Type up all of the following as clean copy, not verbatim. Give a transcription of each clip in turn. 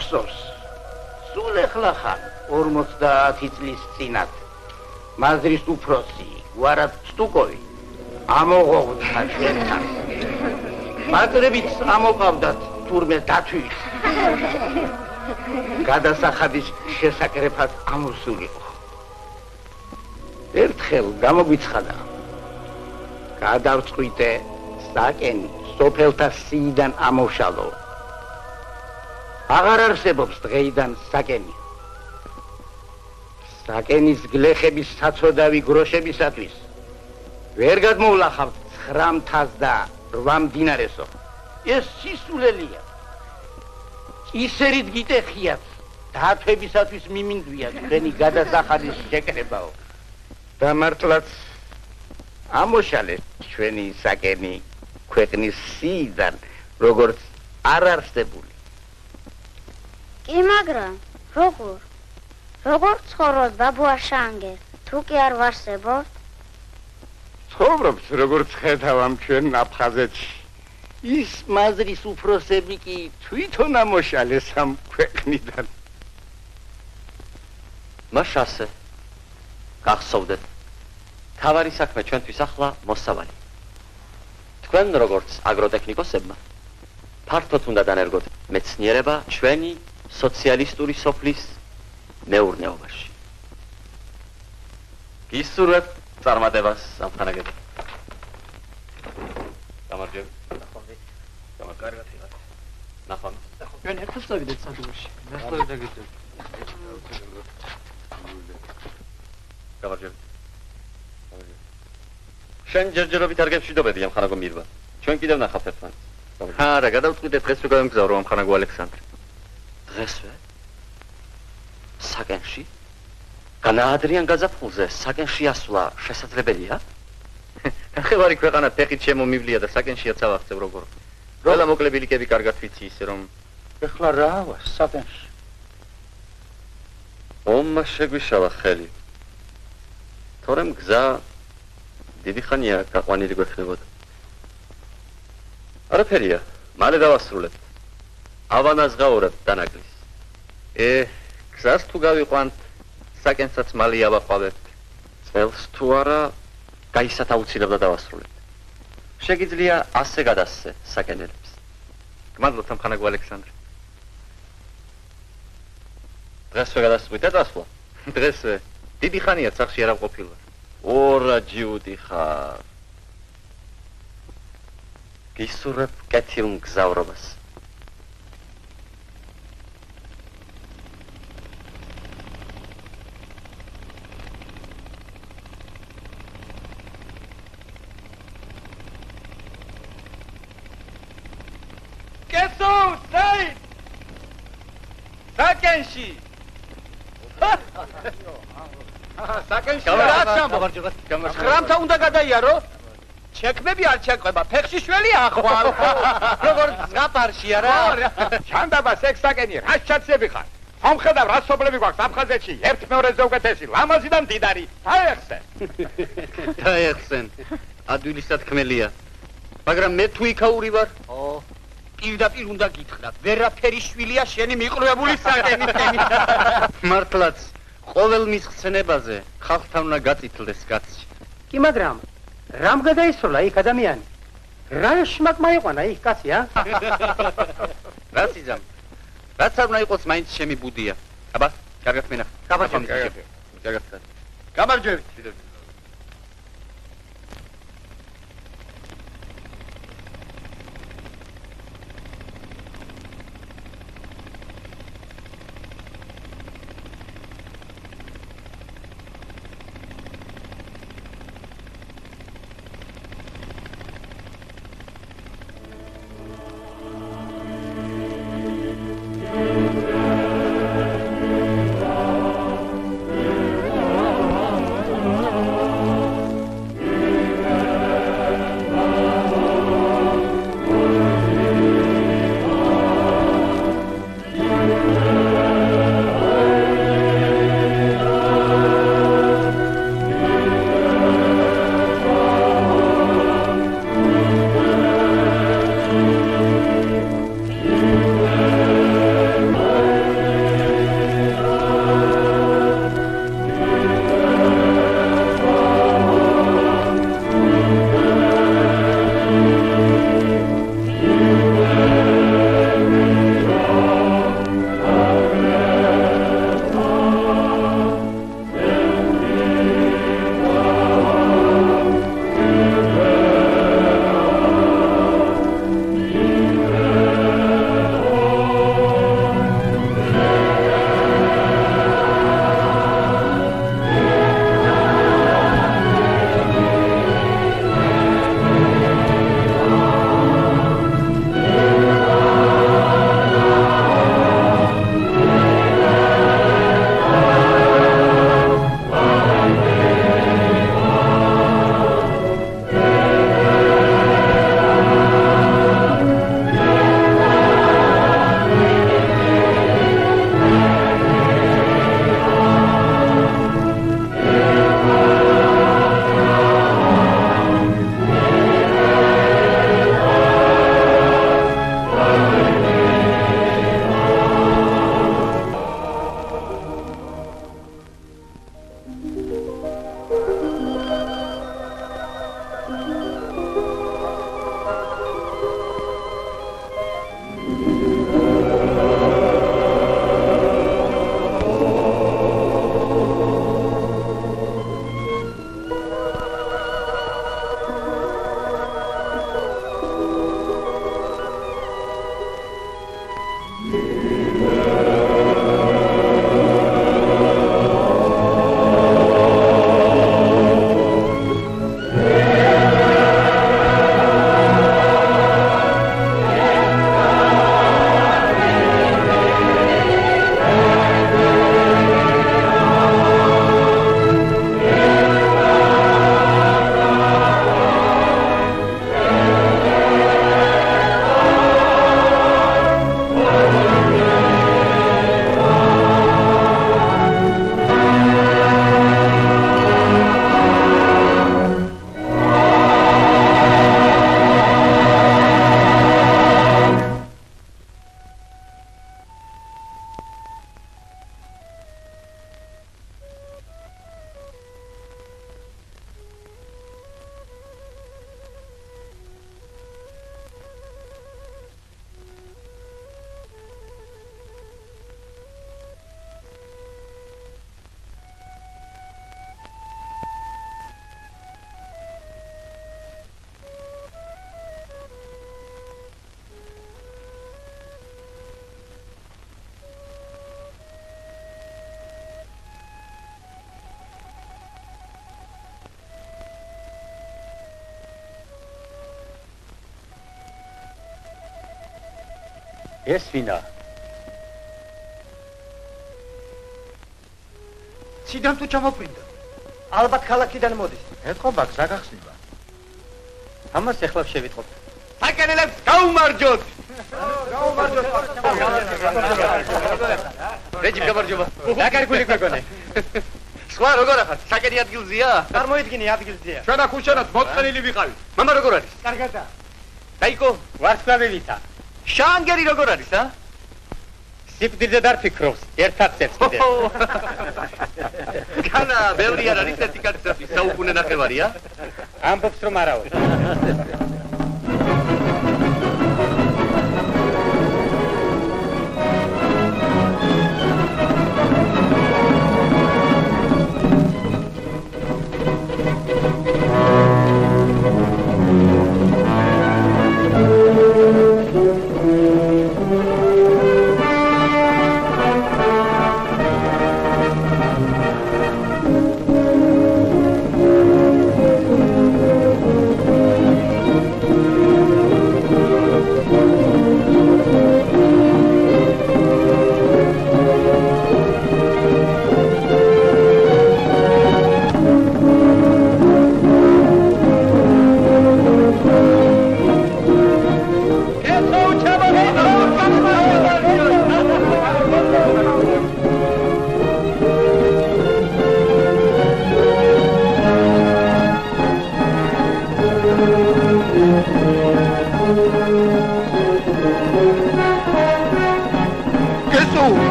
მახსოვს. სულ ეხლა ხარ 50 წლის წინათ. მაზრის უფროსი, ვარად სტუკოვი. ამოღოღდა ჩვენთან. ბატრებიც ამოყავდათ თურმე დათვით. გადასახადის შესაკრეფად ამოსულიყო. ერთხელ გამოგვიცხადა. გადავწყვიტე საკენი სოფელთა სიიდან ამოვშალო. აღარ არსებობს დღეიდან საკენი. საკენის გლეხების საცოდავი გროშებისათვის ვერ გადმოვლახავთ 9,800 დინარესო. ეს სისულელია. ისერით გიტეხიათ დათვებისათვის მიმინდვია თქვენი გადასახადის შეკრებაო. და მართლაც ამოშალე ჩვენი საკენი ქვეყნის სიიდან როგორც არ არსებული. კი მაგრამ როგორ ცხოვრობ ბაბუა შანგერ თუ კი არ ვარსებობთ? ცხოვრობს როგორც ხედავ ამ ჩვენ აფხაზეთში. ის მაზრის უფროსები კი თვითონ ამოშალეს ამ ქვეყნიდან. მას ასე გახსოვდეთ. თავარი საქმე ჩვენთვის ახლა მოსავალი. თქვენ როგორც აგროტექნიკოსებმა ფართოდ უნდა დანერგოთ მეცნიერება ჩვენი სოციალისტური სოფლის მეურნეობაში. გისურვებთ წარმატებას ამხანაგები. გამარჯვებით. კარგად იყავით. ნახავთ. ჩვენ ერთად წავიდეთ სადგურში. ნახავთ დაგიძებ. გამარჯვებით. შენ ჯერჯერობით არ გეშიდობედი ამხანაგო მირვა. ჩვენ კიდევ ნახავთ ერთმანეთს. არა, გადავწყვიტეთ დღეს რომ გავემგზავრო ამხანაგო ალექსანდრე. დღესვე? საკენში? განაადრიან გაზაფხულზე საკენში ასვლა შესაძლებელია? ნახევარი ქვეყანა ტეხით შემომივლია და საკენშია წავახცევ როგორ. ყველა მოკლებილიკები კარგად ვიცი ისე რომ ეხლა რავა საკენში? ომმა შეგვიშალა ხელი. თორემ გზა დიდი ხანია გაყვანილი გვექნებოდა. არაფერია, მალე დავასრულებთ. ავანაზღაურებთ დანაკლისს. გზას თუ გავიყვანთ, საკენსაც მალე ავაყავებთ. წელს თუ არა, გაისათ აუცილებლად დავასრულებთ. შეგიძლია ასე გადასცე საკენელებს. გმადლობთ ამხანაგო ალექსანდრე. დღესვე გადასწყვიტეთ ასვლა? დღესვე. დიდი ხანია სახში არ ვყოფილვარ. ორა ჯიუტი ხარ. გისურვებ კეთილ მგზავრობას. საკენში რაცა მოგარჯობა. რამთა უნდა გადაიარო? ჩექმები არ ჩეკვება, ფეხში შველი ახვალ. როგორც ზღაპარში არა? ჩანდაბა სექსაკენი, რა ჩაცები ხარ? ამხედავ რა სოფლები გვაქვს აფხაზეთში, ერთ-მეორეზე უკეთესი, ლამაზი და მდიდარი. დაეხსენ. ადვილისად ხმელია. მაგრამ მე თუ იქაური ვარ? პირდაპირ უნდა გითხრათ, ვერაფერი შვილია შენი მიყრუებული საკენისკენი. მართლაც, ყოველ მის ხსენებაზე ხალხთან უნდა გაწითლდეს კაცი. კი, მაგრამ რამ გადაისროლა იქ ადამიანი? რა შმაკმა იყვანა იქ კაცი, ა? რაც იზამ. რაც არ უნდა იყოს მაინც ჩემი ბუდია. აბა, კარგად მენახე. კარგად. გამარჯვებით. ეს ვინა? ციდან თუ ჩამოფრინდა. ალბათ ქალაქიდან მოდის. ეთყობა გზა გახსნება. ამას ეხლა შევიტყობ. საკენელებს გაუმარჯოთ. რეჯიმ გამარჯობა. დაკარგული გოგონე. სხვა როგორ ახართ? საკენი ადგილზეა? წარმოიდგინე ადგილზეა. ჩვენ აქ უშენოთ მოწყენილი ვიყავით. მამა როგორ არის? კარგადა. დაიკო, ვარსკვლავებითა. შანგერი როგორ არის, ა? სიკვდილზე დარფიქრობს, ერთად წეწკიდე. განა, ბევრი არ არის ერთი კაცი საუკუნე ნახევარია? ამბობს რომ არაო.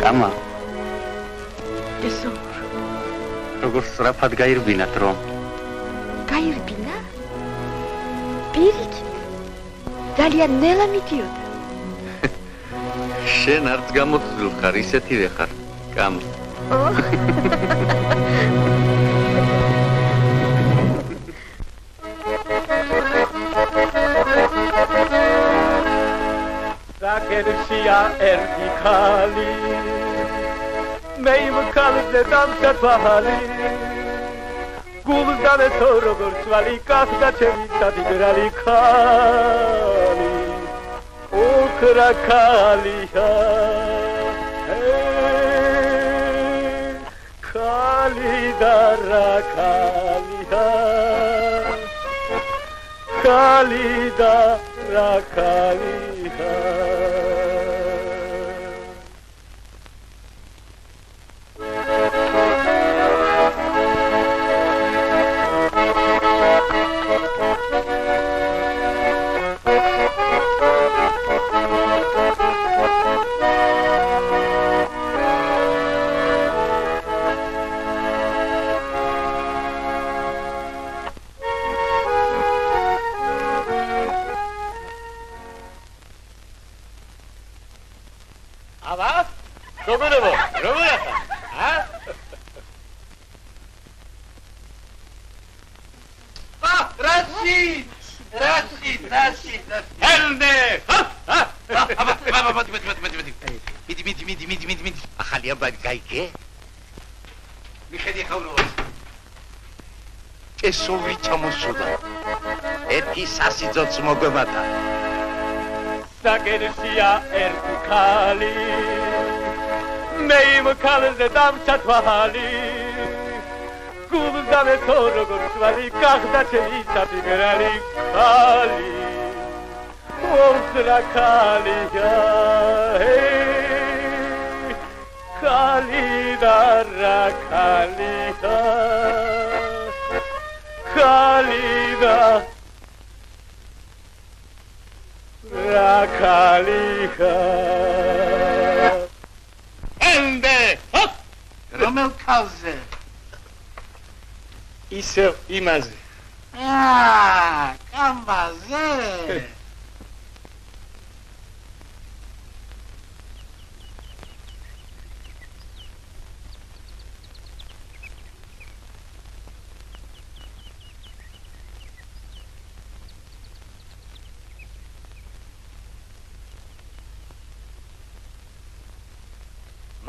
Kama. Eso. როგორ სწრაფად გაირბინათ რომ? გაირბინა? პირით. ძალიან ნელა მიდიოდა. შენ არც გამოცდილ ხარ, ისეთივე ხარ. კამ. საკენშია ერთი ხალი მე იმ ხალზე დამსახვალი გულზდანე თო როგორ ცვალი კახდა ჩემი სადიგრალი ხალი ოქრა ხალია ხალი და რა ხალია ხალი და რა ხალია ესოვი ჩამოსულა ერთი სასიძოც მოგემატა საკენშია ერთი ხალი მე იმ ხალზე დამსახვალი გულზდანე თო როგორ ცვალი კახდა ჩემი სადიგრალი ხალი ოქრა ხალია ხალი და რა ხალია ხალიდა რა ხალიხა ენდე რომელ ხალზე ისევ იმაზე კამბაზე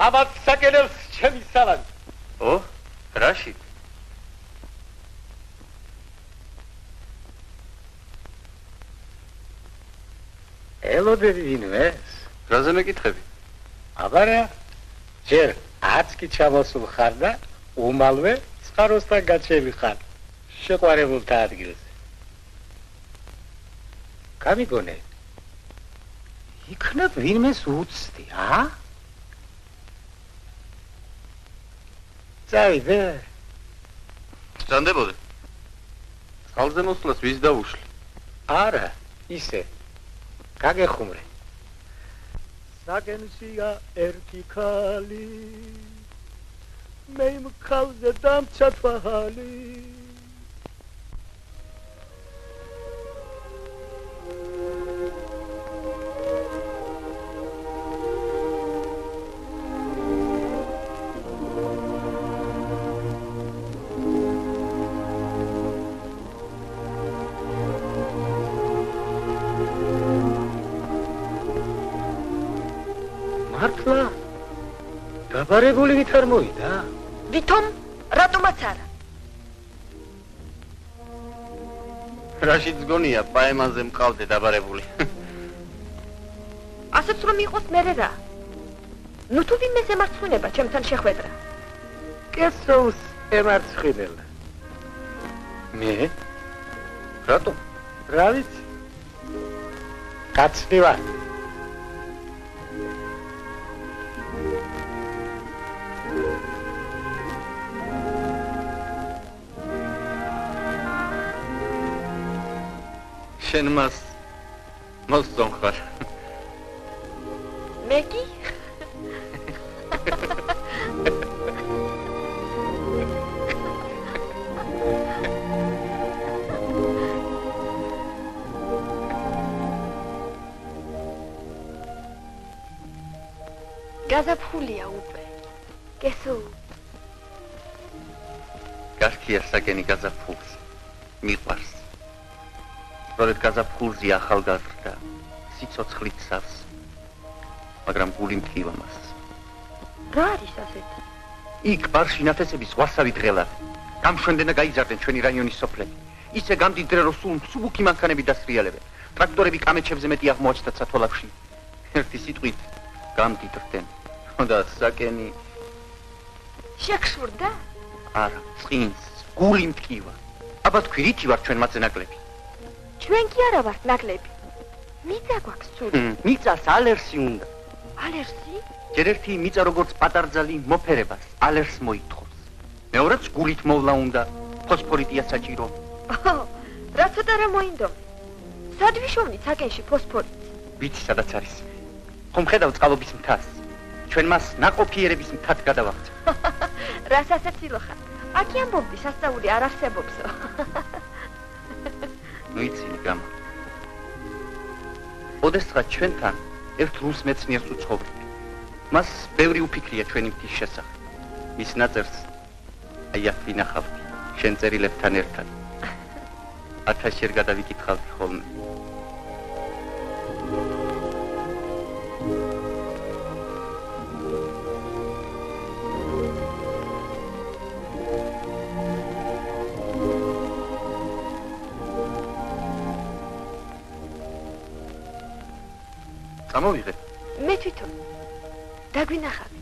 ამათ საკენებს ჩემი სალამი. ო, რაში? ელოდები ვინმეს? რაზე მეკითხები? აბარა, ჯერ 10 კი ჩამოსულ ხარ და უმალვე წყაროსთან გაჩელი ხარ შეყვარებულთა ადგილზე. გამიგონე. იქნებ ვინმეს უცდი, ა? წავიდე. სჭანდებოდე. წყალზე მოსვლას ვის დაუშლი? არა, ისე. გაგეხუმრე. საგენშია ერთი ქალი მე მქალზე დამცა თვალი მართლა დაბარებული ვით არ მოვიდა? ვითომ რატომაც არა? რაშიც გონია პაემანზე მყავდე დაბარებული. ასეც რომ იყოს მერე რა? ნუ თუ ვინმეს ემარცხუნება ჩემთან შეხვედრა. კესოუს ემარცხინელა. მე? რატომ? რა ვიცი? კაცი ვარ. შენ მას მოსწონ ხარ. მე კი? გაზაფხულია უკვე. გესო. გასქია საკენი გაზაფხულს. მიყვარს. როდესაც გაზაფხულზე ახალგაზრდა, სიცოცხლით სავს. მაგრამ გული მტკივა მას. რა არის ასეთი? იქ ბარში ნათესების ზღვასავი დღელა. გამშვენდენა გაიზარდნენ ჩვენი რაიონის სოფლები. ისე გამდიდრე რომ სულ მსუბუქი მანქანები დასრიალებენ. ტრაქტორები კამეჩებზე მეტი აღმოაჩნდათ სათვალავში. ერთი სიტყვით გამდიდრდნენ. და საკენი შეგშურდა? არა, წინს, გული მტკივა. აბა თქვი რითი ვარ ჩვენ მათზე ნაკლები? ჩვენ კი არა ვართ ნაკლები. მიწა გვაქვს ცუდი. მიწას ალერსი უნდა. ალერსი? ჯერ ერთი მიწა როგორც პატარძალი მოფერებას ალერსს მოითხოვს. მეორეც გულით მოვლა უნდა, ფოსფორიტია საჭირო. რა ცოტა რა მოინდომი. სად ვიშოვნით საკენში ფოსფორიტს? ვიცი სადაც არის. ხომ ხედავ წყალობის მთას. ჩვენ მას ნაყოფიერების მთად გადავახთ. რას ასე ცილოხარ? აქი ამბობდი სასწაული არ არსებობსო. ნუ იცინი გამა. ოდესღაც ჩვენთან ერთ რუს მეცნიერს უცხოვრია. მას ბევრი უფიქრია ჩვენი მთის შესახებ. მის ნაწერს აი აქ ვინახავდი, შენ წერილებთან ერთად. 1000 ჯერ გადავიკითხავდი ხოლმე. გამოვიღე. მე თვითონ დაგვინახავ.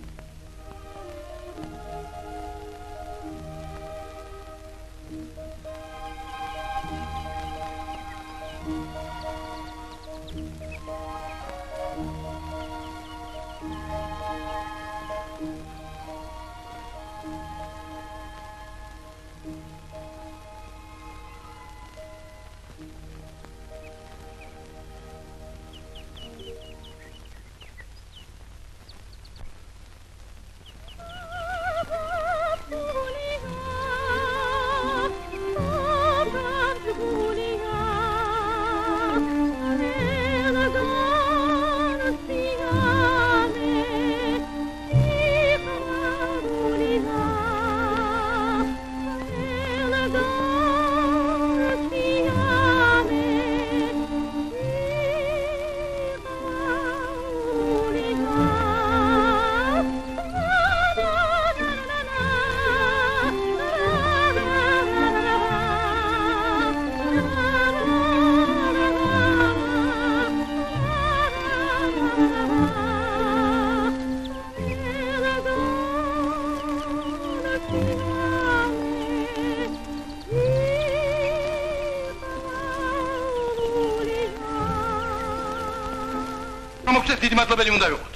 რომ მოგწეს დიდი მადლობელი უნდა ვიყოთ.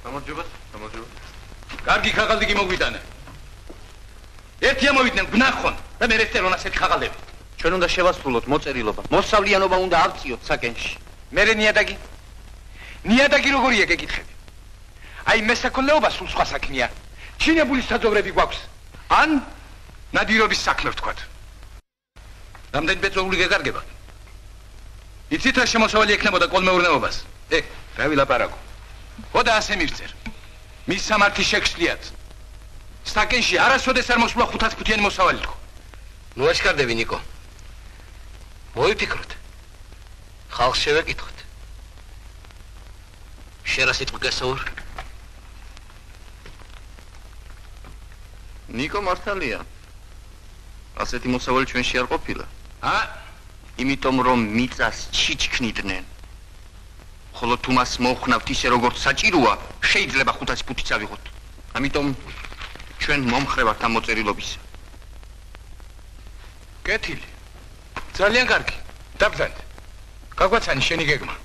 გამარჯობა. კარგი ხაღალდი კი მოგვიტანა. ერთი ამოვიდნენ გნახონ და მე რესტერონ ასეთი ხაღალდები. ჩვენ უნდა შევასრულოთ მოწერილობა. მოსავლიანობა უნდა ავწიოთ საკენში. მერე ნიადაგი როგორია გეკითხები? აი მესაქონლეობა სულ სხვა საქმეა. ჩინებული საძოვრები გვაქვს. ან ნადირობის საქმე ვთქვათ. რამდენი პეტროლი გეკარგება? იცით რა შემოსავალი ექნებოდა კოლმეურნეობას? რა ვილაპარაკო. ხოდა ასე მივწერ. მის სამართი შეგშლიათ. საკენში არასოდეს არ მოსვლა 500 ფუთიანი მოსავალი თქო. ნუ აშკარდები ნიკო. მოიფიქროთ. ხალხს შევეკითხოთ. შენ რა სიტყვა გასაურ? ნიკო მართალია. ასეთი მოსავალი ჩვენში არ ყოფილა. იმიტომ რომ მიწას ჩიჩქნიდნენ. ხოლო თუ მას მოხნავთ ისე როგორც საჭიროა, შეიძლება 500 ფუთიც ავიღოთ. ამიტომ ჩვენ მომხრევართ ამ მოწერილობისა. კეთილი. ძალიან კარგი. დაბრძანეთ. გაგვაცანი შენი გეგმა.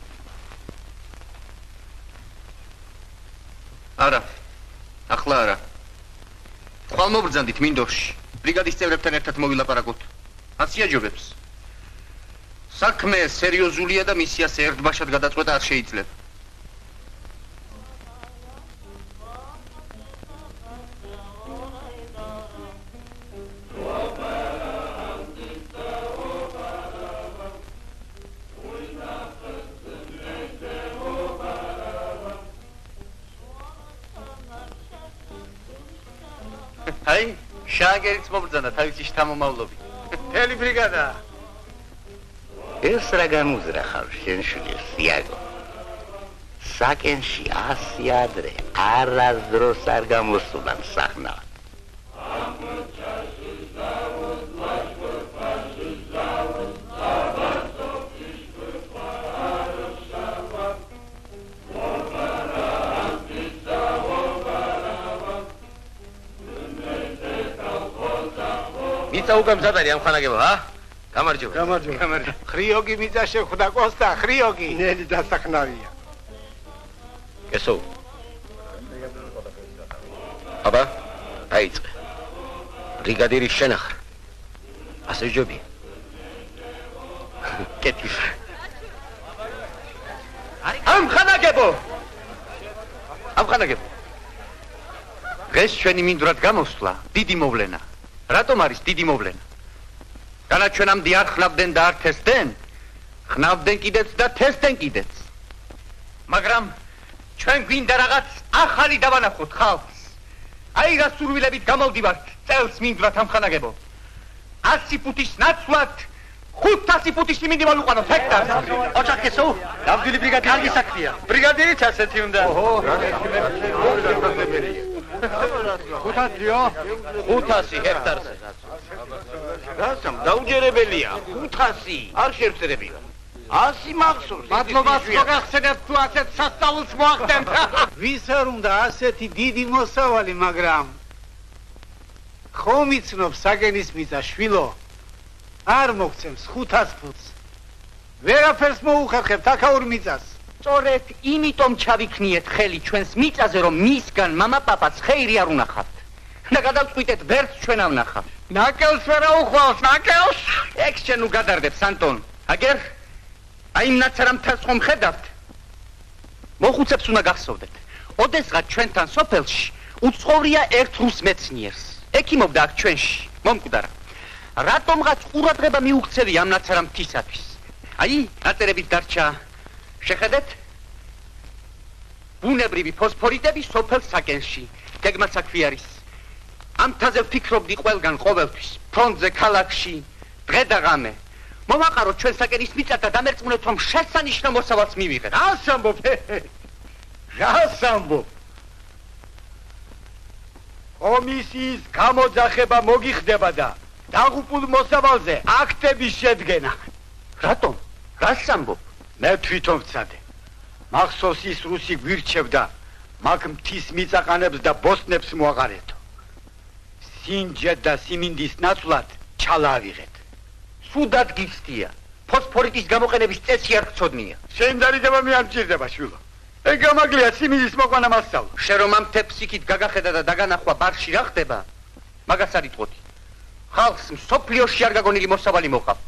არა. ახლა არა. ხვალ მობრძანდით მინდორში. ბრიგადის წევრებთან ერთად მოვილაპარაკოთ. ასიაჯობებს. საქმე სერიოზულია და მისიას ერთბაშად გადაწყვეტა არ შეიძლება. აი, შაგერიც მობრძანა თავისი შთამომავლობით. მთელი ბრიგადა. ეს რა განუზრახავ შენ შვილს, იაგო. საკენში 100 ადრე არასდროს არ გამოსულა სახნა. მიწა უგამზადარი ამ ხანაგება, გამარჯობა. ხრიოგი მიწა შეხვდა კოსტა, ხრიოგი. ნელი დასახნავია. ესო. აბა, დაიწყე. ბრიგადირი შენახა. ასე ჯობი. კეთილი. ამ ხანაგებო. დღეს ჩვენი მინდვრად გამოსვლა დიდი მოვლენა. რატომ არის დიდი მოვლენა? განა ჩვენამდე არ ხნავდნენ და არ თესდნენ, ხნავდნენ კიდეც და თესდნენ კიდეც. მაგრამ ჩვენ გვინდა რაღაც ახალი დავანახოთ ხალხს. აი რა სურვილებით გამოვდივართ წელს მინდვრად ამხანაგებო. 100 ფუტის ნაცვლად 500 ფუტის მინდი მოვიყვანოთ ჰექტარს. ოჩახესო, დავდილი ბრიგადი კარგი საქმეა. ბრიგადირიც ასეთი უნდა. 500 ჰექტარზე. რასამ დაუჯერებელია 500 არ შევწერებია 100 მახსოვს მადლობას მოგახსენებთ თუ ასეთ სასწაულს მოახდენთ ვის არ უნდა ასეთი დიდი მოსავალი, მაგრამ ხომ იცნობ საკენის მიწა შვილო არ მოგცემს 500 ფუტს. ვერაფერს მოუხერხებთ აქაურ მიწას. სწორედ იმიტომ ჩავიქნიეთ ხელი ჩვენს მიწაზე, რომ მისგან მამა-პაპაც ხეირი არ უნახავთ. და გადავწყვიტეთ ვერც ჩვენ არ ვნახავთ. ნაკელს ვერ აუხვალს, ნაკელს. ეგ შენ უგადარდებს, ანტონ. აგერ აი იმ ნაცრამთას ხომ ხედავთ? მოხუცებს უნდა გახსოვდეთ. ოდესღაც ჩვენთან სოფელში უცხოვრია ერთ რუს მეცნიერს. ექიმობდა აქ ჩვენში, მომკვდარა. რატომღაც ყურადღება მიუქცევი ამ ნაცრამთისათვის. აი, ნაწერებით დარჩა. შეხედეთ? ბუნებრივი ფოსფორიტები სოფელ საკენში. გეგმაც აქვე არის. ამ თაზე ვფიქრობდი ყველგან ყოველთვის. ფრონტზე, ქალაქში, დღე და ღამე. მოვაყაროთ ჩვენ საკენის მიწა და დამერწმუნეთ, რომ შესანიშნავ მოსავალს მივიღეთ. რას ამბობ? რას ამბობ? კომისიის გამოძახება მოგიხდება და დაღუპულ მოსავალზე აქტების შედგენა. რატომ? რას ამბობ? მე თვითონ ვცადე. მახსოვს ის რუსი გვირჩევდა მაგ მთის მიწაყანებს და ბოსტნებს მოაყარეთო. სინჯად და სიმინდის ნაცვლად ჩალავიღეთ. სუდად გიცდია. ფოსფორიტის გამოყენების წესი არ გწოდნია. შენ დარიდება მე არ მჭირდება, შვილო. ეგამაგლია სიმილის მოყვანა მასწავლა. შენ რომ ამ თეფსიქით გაგახედა და დაგანახვა ბარში რა ხდება? მაგას არ იტყოდი. ხალხს მსოფლიოში არ გაგონილი მოსავალი მოყავთ.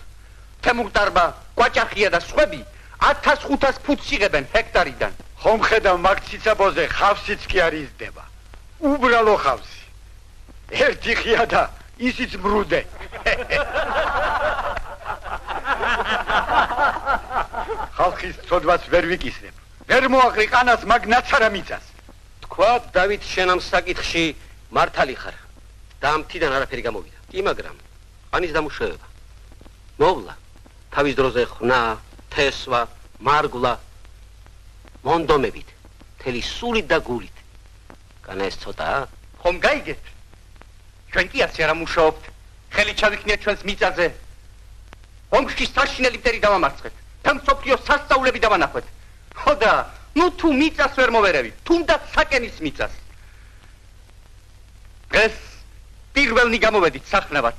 თემურტარბა, კვაჭახია და სხვები 1500 ფუტს იღებენ ჰექტარიდან. ხომ ხედავ მაგ ციცაბოზე ხავსიც კი არ იზრდება. უბრალო ხავსი. ერთი ხია და ისიც მრუდე. ხალხის ცოდვას ვერ ვიკისრებ. ვერ მოაყრი ყანას მაგ ნაცარა მიწას. თქვა დავით შენ ამ საკითხში მართალი ხარ და ამ თიდან არაფერი გამოვიდა. კი, მაგრამ ყანის დამუშავება მოვლა თავის დროზე ხნა, თესვა, მარგვლა მონდომებით, მთელი სულით და გულით. განა ეს ცოტაა? ხომ გაიგეთ? ჩვენ კი ასე არ მუშაობთ. ხელი ჩავიქნიეთ ჩვენს მიწაზე. ომში საშინელი მტერი დავამარცხეთ. თან სოფლიო სასწაულები დავანახვეთ. ხო და, ნუ თუ მიწას ვერ მოვერევით, თუნდაც საკენის მიწას. დღეს პირველნი გამოვედით სახნავად.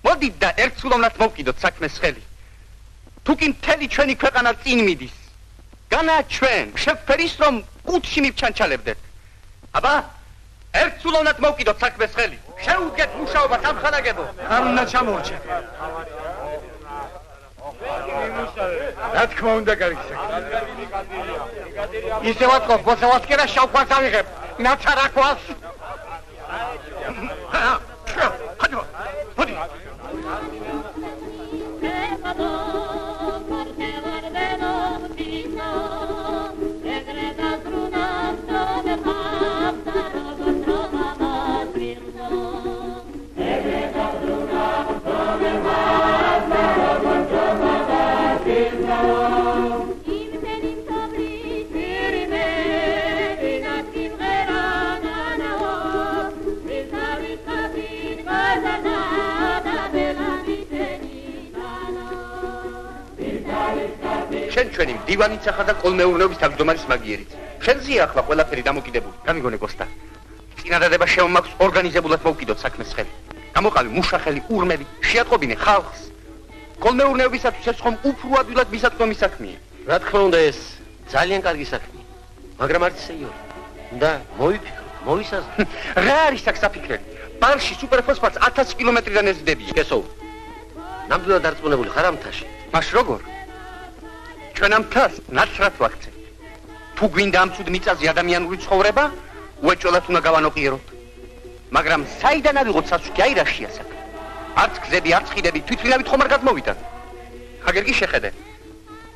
მოდით და ერთსულოვნად მოვკიდოთ საქმეს ხელი. თუ კი მთელი ჩვენი ქვეყანა წინ მიდის. განა ჩვენ, შეფერის რომ კუთხში მივჩანჩალებდეთ. აბა, ერთსულოვნად მოვკიდოთ საქმეს ხელი. შეუდგეთ მუშაობას ამხანაგებო. არ უნდა ჩამორჩეთ. რა თქმა უნდა გარიგსა. ისე ვატყობ, მოსავალს კი რა შავქვას ავიღებ. ნაცარა ქვას. ჰადო, მოდი. შენ ჩვენი მდივანიც ახლა და კოლმეურნეობის თავმჯდომარის მაგიერიც. შენზეა ახლა ყველაფერი დამოკიდებული. გამიგონე კოსტა. წინადადება შემოაქვს ორგანიზებულად მოვკიდოთ საქმეს ხელი. გამოყავი მუშახელი, ურმები, შეატყობინე ხალხს. კოლმეურნეობისათვის ეს ხომ უფრო ადვილად მისაწვდომი საქმეა. რა თქმა უნდა ეს ძალიან კარგი საქმეა. მაგრამ არც ისეიორი. და მოვიფიქროთ, მოვისაზრდოთ. რა არის აქ საფიქრები? ბარში სუპერფოსფატს 1000 კილომეტრიდან ეზრდებია. ესო. ნამდვილად დარწმუნებული ხარ ამ თაში? მას როგორ? ჩვენ ამ თას ნაცრად ვაქცევთ. თუ გვინდა ამ ცუდ მიწაზე ადამიანური ცხოვრება, უეჭველად უნდა გავანოყიეროთ. მაგრამ საიდან ავიღოთ სასუქი აირაშია საქმე? არც გზები, არც ხიდები თვითმფრინავით ხომ არ გადმოვიდან. აგერ კი შეხედე.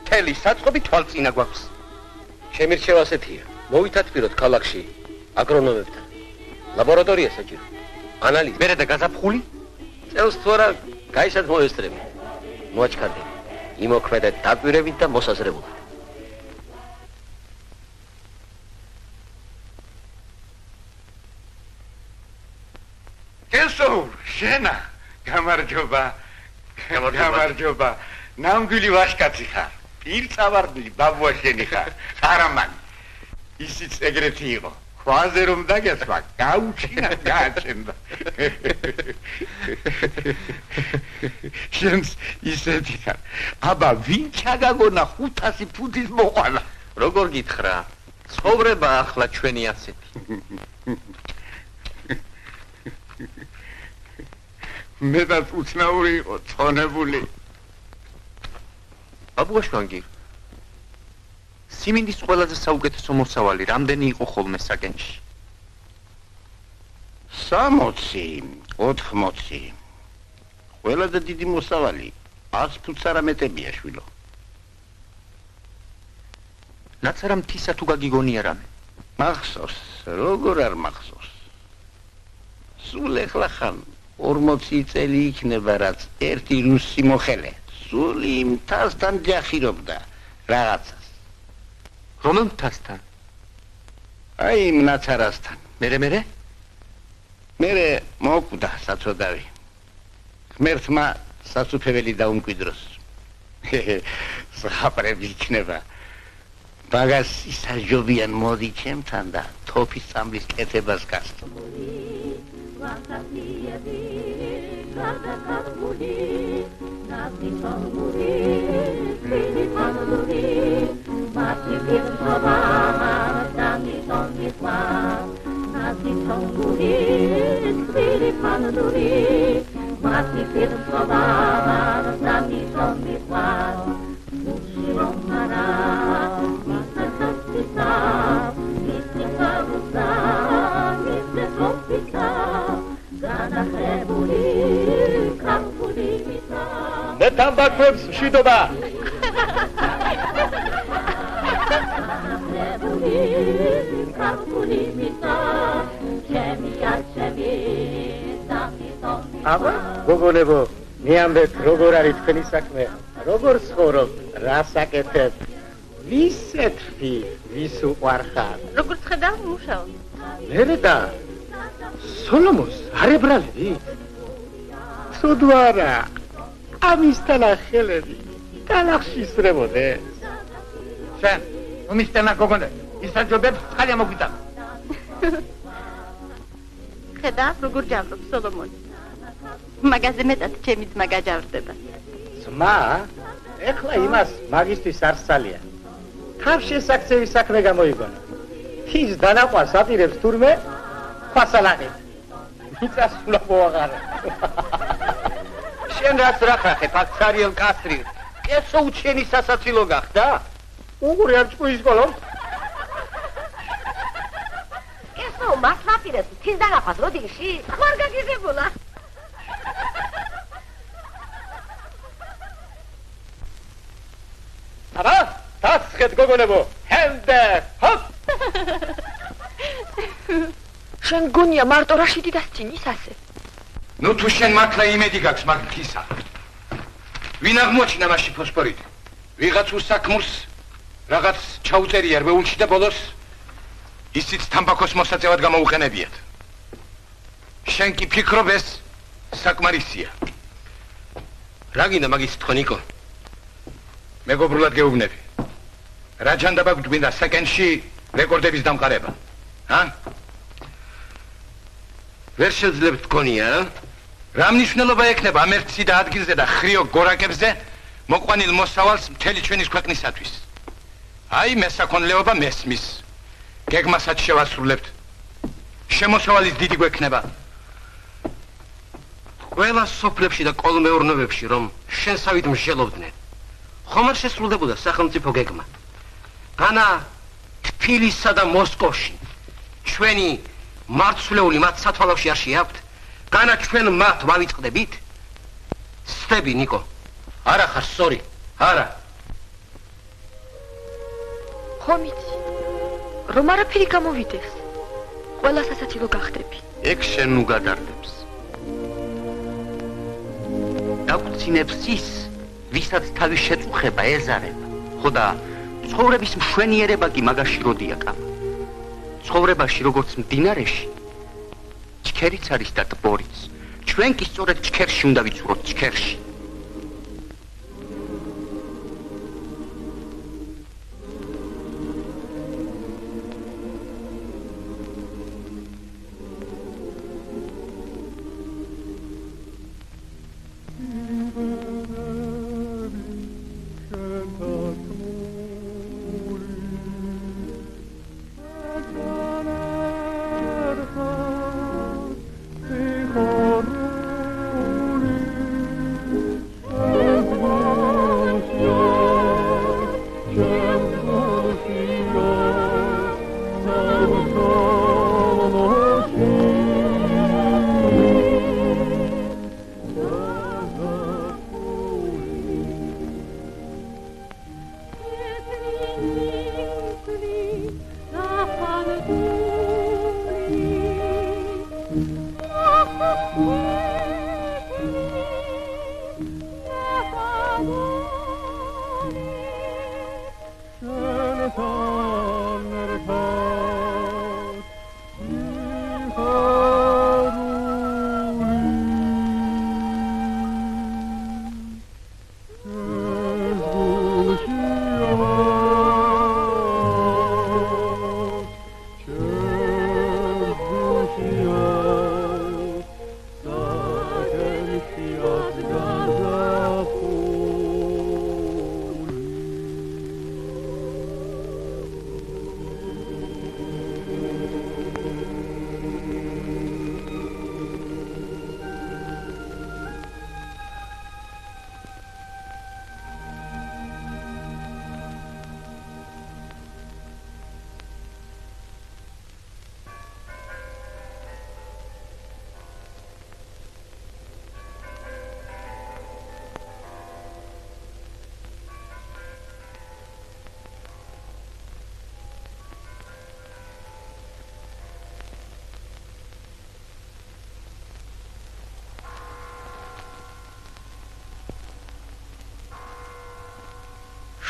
მთელი საწყობი თვალწინა გვაქვს. ჩემი რჩევა ასეთია. მოვითათბიროთ ქალაქში აგრონომებთან. ლაბორატორია საჭირო. ანალიზი. მერე და გაზაფხული? წელს თუ არა გაისად მოესწრები. მოაჩქარდები. იმოქმედეთ დაკვირებით და მოსაზრებულად. ესო, შენა, გამარჯობა. გამარჯობა. ნამდვილი ვაშკაცი ხარ. პირწავარდილი ბაბუა შენი ხარ. არამანი. ისიც ეგრეთი იყო. ქვაზე რომ დაგესვა, გაუჩინა, გააჩენდა. შენს ისეთი ხარ. აბა, ვინ ჩაგაგონა 500 ფუტის მოყანა? როგორ გითხრა? ცხოვრება ახლა ჩვენი ასეთი. მეტად უცნაური იყო, წონებული. ბაბუა შვანგი. სიმინდის ყველაზე საუკეთესო მოსავალი რამდენი იყო ხოლმე საკენში? 60, 80. ყველაზე დიდი მოსავალი 100 ფუტს არამეტებია შვილო. ნაცარა მთისა თუ გაგიგონია რამე? მახსოვს, როგორ არ მახსოვს. სულ ეხლა ხან 40 წელი იქნება რაც ერთი რუსი მოხელე სულ იმ თასთან ჯახირობდა რაღაცას. რომელ მთასთან? აი იმ ნაცარასთან. მერე? მერე მოკვდა საწოდავი. ღმერთმა სასუფეველი დაუმკვიდროს. ზღაპრები იქნება. ბაგას ისაჯობიან მოდი ჩემთან და თოფის წამლის კეთებას გასწო. Mati bir sabah ნეთამბაქრებს მშვიდობა აბა გოგონებო მეამბეთ როგორ არის თქვენი საქმე როგორ ცხოვრობ რა საკეთებ ვის ეთვი ვის უყვარხარ როგორც ხედავ მუშაობ მერე და სოლომონს არებრალები ცუდ არა ამისთან ახელები განახშისრებოდეს შენ უმისტენა გოგონე ისაჯობებს ხალია მოგვიტან ხედავ როგორ ჯავრობ სოლომონი მაგაზე მეტად ჩემი ძმა გაჯავრდება ძმა ეხლა იმას მაგისტრის არსალია თავშესაქცევი საქმე გამოიგონა ის დანაყვანს აპირებს თურმე ფასალაღი მიწასულა მოაღარა შენ რას რახახებ აქ ცარიელ კასრი კესო უჩენი სასაცილო გახდა უღური არ ჭკუის გოლო კესო მას აპირებს თის დანაყვანს როდიში ხარ გაგიზებულა აბა დასხეთ გოგონებო ჰენდე ჰოპ შენ გონია მარტო რაშიდი დასწინი ასე ნუ თუ შენ მართლა იმედი გაქვს მაგ ქისა ვინ აღმოჩინა მასში ფოსფორიტი ვიღაც უსაქმურს რაღაც ჩაუწერია რბეულში და ბოლოს ისიც თამბაქოს მოსაწევად გამოუყენებიათ შენ კი ფიქრობ ეს საკმარისია რა გინდა მაგის თხონიკო მეგობრულად გეუბნები რა ჯანდაბა გვინდა საკენში რეკორდების დამყარება ჰა ვერ შეძლებთ თქონია რა მნიშვნელობა ექნება ამ ერთ სიდა ადგილზე და ხრიო გორაკებზე მოყვანილ მოსავალს მთელი ჩვენის ქვეყნისათვის აი მესაქონლეობა მესმის გეგმასაც შევასრულებთ შემოსავალის დიდი გვექნება ყველა სოფლებში და კოლმეურნეობებში რომ შენსავით მსჯელობდნენ ხომ არ შესრულდებოდა სახელმწიფო გეგმა განა თბილისსა და მოსკოვში ჩვენი მარცვლეული მათ სათვალავში არ შეაქვთ განა ჩვენ მათ ვავიწყდებით სტები ნიკო არა ხარ სწორი არა ხომ იცი რომ არაფერი გამოვიდეს ყველა სასაცილო გახდები ეგ შენ უგადარდებს დაგუცინებს ის ვისაც თავის შეწუხება ეზარება ხო და ცხოვრების მშვენიერება კი მაგაში როდია კამა ცხოვრებაში როგორც მდინარეში ჩქერიც არის და ტბორიც ჩვენ კი სწორედ ჩქერში უნდა ვიცუროთ ჩქერში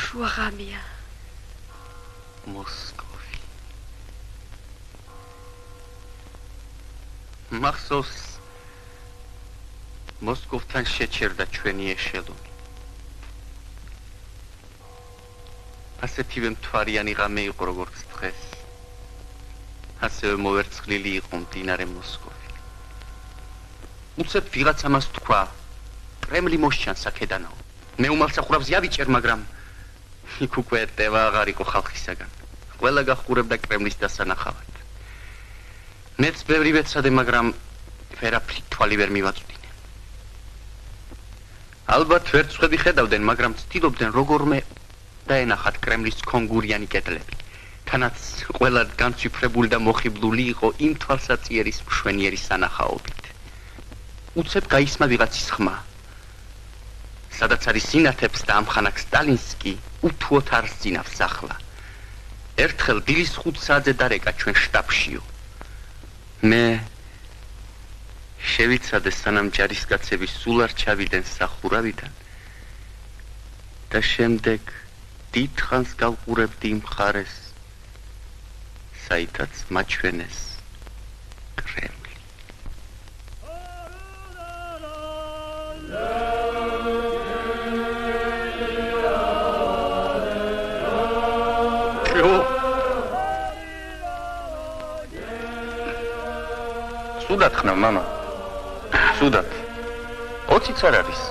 შუაღამია. მოსკოვი. მახსოვს მოსკოვთან შეჩერდა ჩვენი ეშელონი. ასეთივე მთვარიანი ღამე იყო როგორც დღეს. ასევე მოვერცხლილი იყო მდინარე მოსკოვი. უცებ ვიღაც ამას თქვა, კრემლი მოსჩანს აქედანაო. მე უმალსახურავს იავიჭერ, მაგრამ იქ უკვე ტევა აღარ იყო ხალხისაგან. ყველა გახურებდა კრემლის დასანახავად. მეც ბევრი ვეცადე, მაგრამ ვერაფრით თვალი ვერ მივაწვდინე. ალბათ ვერც ხვები ხედავდნენ, მაგრამ ცდილობდნენ როგორმე დაენახათ კრემლის კონგურიანი კედლები. თანაც ყველა განციფრებული და მოხიბლული იყო იმ თვალსაწიერის მშვენიერი სანახაობით. უცებ გაისმა ვიღაცის ხმა. სადაც არის სინათებს და ამხანაგ სტალინსკი უთუოდ არ სძინავს ახლა. ერთხელ დილის 5 საათზე დარეკა ჩვენ შტაბშიო. მე შევიცადე სანამ ჯარისკაცები სულ არ ჩავიდნენ სახურავიდან და შემდეგ დიდხანს გავყურებდი იმ მხარეს, საითაც მაჩვენეს კრემლი. სუდად ხნა მამა. სუდად. 20 არ არის.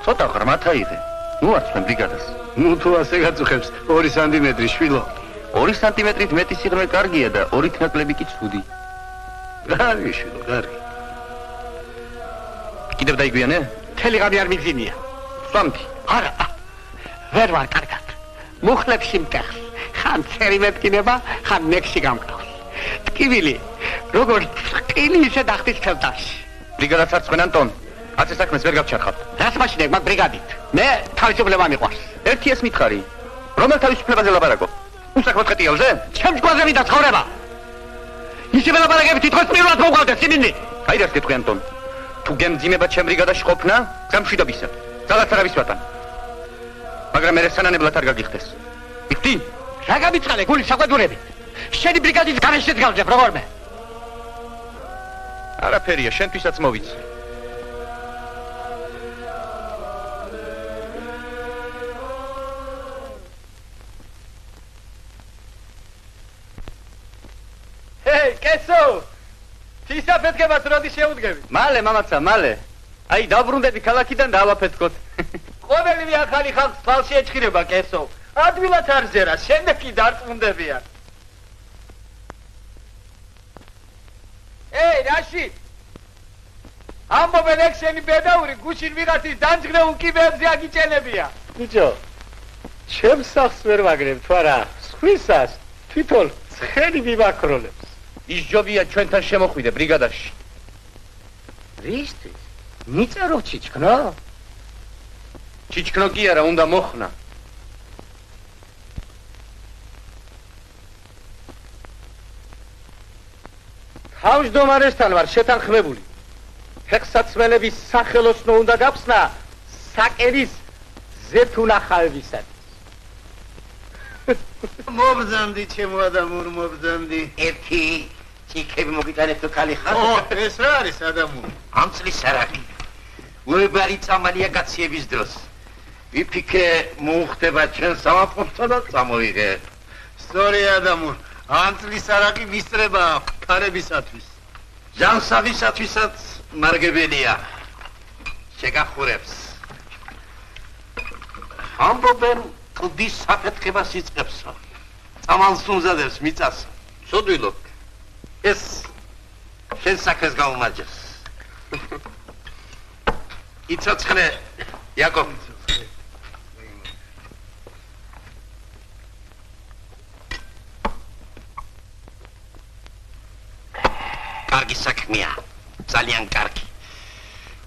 ცოტა ღრმათ აიღე. ნუ არ წვენ ბრიგადას. ნუ თუ ასე გაწუხებს 2 სანტიმეტრი შვილო. 2 სანტიმეტრით მეტი სიღრმე კარგია და 2 ნაკლები კი ცუდი. კარგი შვილო, კარგი. კიდევ დაიგვიანე? მთელი ღამე არ მიგზინია. სვამთი. არა. ვერ ვარ კარგად. მუხლებში მტეხს. ხან ცერი მეტკინება, ხან ნექსი გამკრავს. ტკივილი, როგორც ყინი ისე დახტის ხელდაში. ბრიგადას არ წვენ ანტონ. ასე საქმეს ვერ გავჩარხავთ. რას მაშინებ მაგ ბრიგადით? მე თავისუფლება მიყვარს. ერთი ეს მითხარი. რომელ თავისუფლებაზე ლაპარაკობ? უსაქმოდ ხეტიალზე? ჩემს გვაზე მინდა ცხოვრება. ისევე ლაპარაკები თითქოს პირველად მოვყავდეთ სიმინდი. აი რას გეტყვი ანტონ. თუ გემძიმება ჩემ ბრიგადაში ყოფნა, გამშვიდობისა. ძალაც არავის ვატან. მაგრამ მე სანანებლად არ გაგიხდეს. მიხდი? რა გამიწყალე გულის საყვედურებით? შენი ბრიგადის გარეშე დგავდებ როგორმე? არაფერია, შენთვისაც მოვიცი. ჰეი, კესო! თისაფეთქებას როდი შეუდგები? მალე, მამაცა, მალე. აი, დაბრუნდები ქალაქიდან და ავაფეთქოთ. ყოველივე ახალი ხალხს თვალში ეჭხირება, კესო. ადვილად არ ზერა, შემდეგ კი დარწმუნდებიან. ეი, რაში? ამბობენ ეგ შენი ბედაური გუშინ ვიღაცის დამძღნეულ კიბეებზე აგიჭენებია. ბიჭო, ჩემს სახს ვერ ვაგრებ თუ არა, სხვისას თვითონ ცხენი მიმაქროლებს. ის ჯობია ჩვენთან შემოხვიდე ბრიგადაში. რისთვის? მიწერო ჩიჩქნო? ჩიჩქნო კი არა, უნდა მოხნა. თავმჯდომარესთან ვარ შეთანხმებული. ფეხსაცმელების სახელოსნო უნდა გაფსნა საკერის ზეთუნახავისად. მობრძანდი ჩემო ადამურ, მობრძანდი. ერთი ჭიქები მოგიტანეთ თუ ქალი ხარ? ო, ეს რა არის ადამურ? ამ წლის არაყი. უებარი წამალია კაციების დროს. ვიფიქრე მოუხდება ჩვენ სამაფრობსა და წამოიღე. სწორია ადამურ. ამ წლის არაყი მისწრება ქარებისათვის. ჯანსაღისათვისაც მარგებელია. შეგახურებს. ამბობენ კლდის საფეთქებას იწყებსო. წამალს უმზადებს მიწას. სოდვილობ. ეს შენ საქმეს გაუმარჯოს. იცოცხლე, იაკობ. კარგი საქმეა, ძალიან კარგი.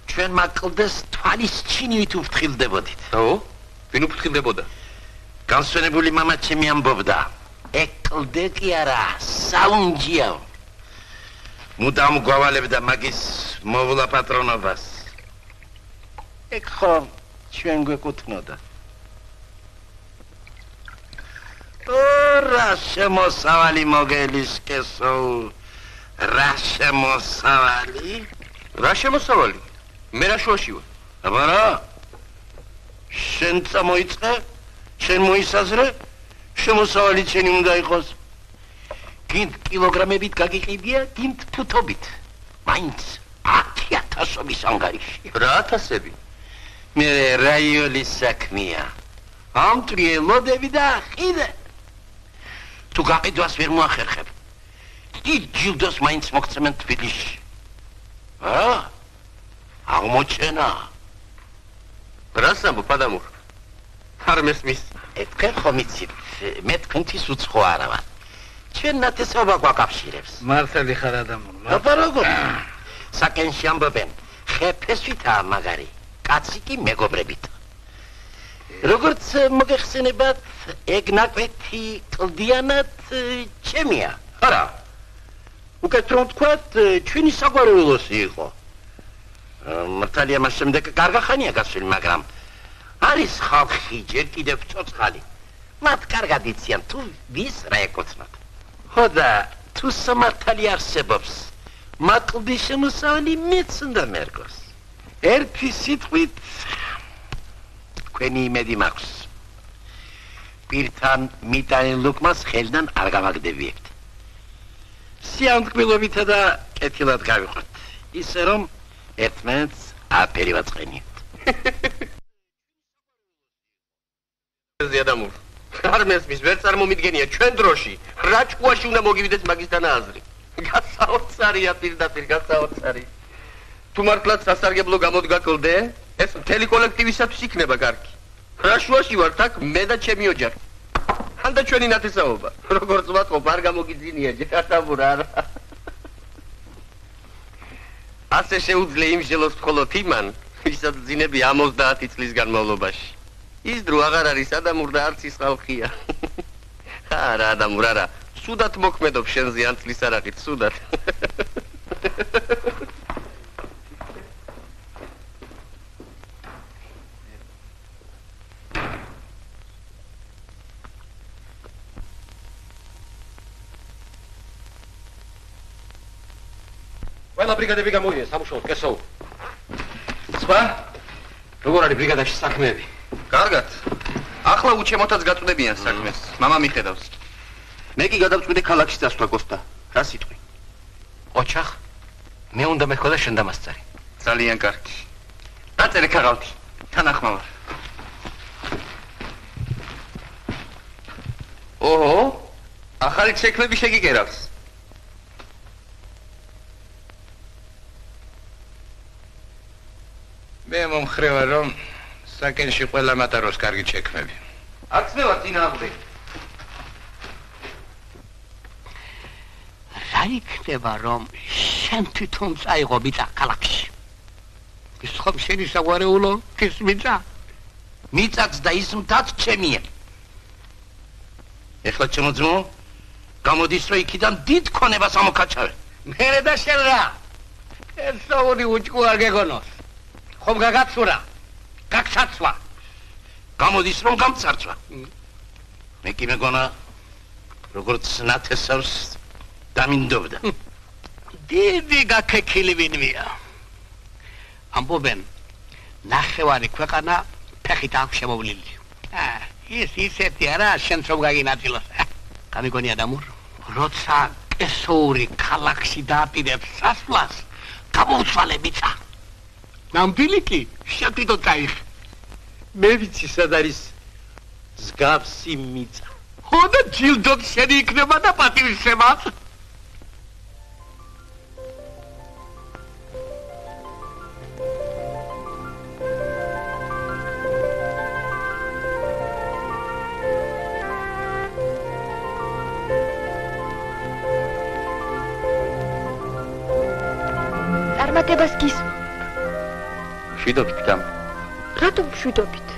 ჩვენ მაკლდეს თვალის ჩინივით უფრთხილდებოდით. ო, ვინ უფრთხილდებოდა? განსვენებული მამა ჩემი ამბობდა, ეგ კლდე კი არა, საუნჯია. მუდამ გვავალებდა მაგის მოვლა პატრონობას. ეგ ხო ჩვენ გვეკუთვნოდა. რა შემოსავალი მოგელისკესო რა შემოსავალი რა შემოსავალი მე რა შუაში ვარ აბა რა შენ წამოიწყე შენ მოისაზრე შემოსავალი შენი უნდა იყოს გინდ კილოგრამებით გაგიყიდია გინდ ფუთობით მაინც 10,000-ობის ანგარიში რა ათასები მე რაიოლის საქმეა ამ ტრიელოდები და ხიდე თუ გაყიდვას ვერ მოახერხებ დიდ ჯილდოს მაინც მოგცემენ თბილისში აღმოჩენა რას ამბობ ადამურ არ მესმის ეთქენ ხომ იცით მე თქვენთვის უცხო არა ვარ ჩვენ ნათესაობა გვაკავშირებს მართალი ხარ ადამურ აბა როგორ საკენში ამბობენ ხეფესვითაა მაგარი კაცი კი მეგობრებით როგორც მოგეხსენებათ ეგ ნაკვეთი კლდიანად ჩემია არა უკეთ რომ თქვათ ჩვენი საგვარეულოსი იყო მართალია მას შემდეგ კარგა ხანია გასული მაგრამ არის ხალხი ჯერ კიდევ ცოცხალი მათ კარგად იციან თუ ვის რა ეკუთვნათ ხო და თუ სამართალი არსებობს მათ კლდის შემოსავალი მეც უნდა მერგოს ერთი სიტყვით თქვენი იმედი მაქვს პირთან მიტანილ ლუკმას ხელიდან არ გამაგდებიებთ სიამტკბილობითა და კეთილად გავიყოთ ისე რომ ერთმანეთს აპერივაწყენით ზიადამურ არ მესმის ვერ წარმომიდგენია ჩვენ დროში რა ჭკუაში უნდა მოგივიდეს მაგისთან აზრი გასაოცარია პირდაპირ გასაოცარი თუ მართლაც სასარგებლო გამოდგა კლდე ეს მთელი კოლექტივისათვის იქნება კარგი რა შუაში ვართ აქ მე და ჩემი ოჯახი ანდა ჩვენი ნათესაობა როგორც ვატყობ არ გამოგიძინია ჯერადამურ არა ასე შეუძლია იმჟელოს მხოლოდ იმან ვისაც ძინები 70 წლის განმავლობაში ის დრო აღარ არის ადამურ და არც ის ხალხია არა ადამურ არა სუდად მოქმედობ შენზე ან წლის არაღით სუდად ყველა ბრიგადები გამოიეს სამუშაოდ კესო სხვა როგორ არის ბრიგადაში საქმეები კარგად ახლა უჩემოთაც გაწვდებიან საქმეს მამა მიხედავს მე კი გადავწყვიტე ქალაქში წასვლა კოსტა რა სიტყვი ოჩახ მე უნდა მეხო და შენ დამასწარი ძალიან კარგი დაწერე ქაღალდი თანახმავარ ოჰო ახალი შექმნები შეგიკერავს მე მომხრევა რომ საკენში ყველა მატაროს კარგი შექმნები არც მე ვარ წინააღმდეგ რა იქნება რომ შენ თვითონ წაიღო ბიჭა ქალაქში ის ხომ შენი საგვარეულო ის ბიჭა მიწაც და ის მთაც ჩემია ეხლა ჩემო ძმო გამოდის რომ იქიდან დიდ ქონებას ამოკაჩავე მერე და შენ რა ეს საური უჭკუ არ გეგონოს ხომ გაგაცურა გაგცაცვა გამოდის რომ გამცარცვა მე კი მეგონა როგორც ნათესავს დამინდობდა დიდი გაქექილი ვინმეა ამბობენ ნახევარი ქვეყანა ფეხით აქვს შემოვლილი ის ისეთი არა შენ რომ გაგინაწილოს გამიგონია დამურ როცა კესოური ქალაქში დააპირებს სასვლას გამოვცვალე ბიჭა ნამდვილი კი შეთვითონ წაიხ მე ვიცი სად არის ზგავსი მიწა ხო და ჯილდოდ შენი იქნება და პატივისცემაც წარმატებას გის შვიდობით გამ რატომ შვიდობით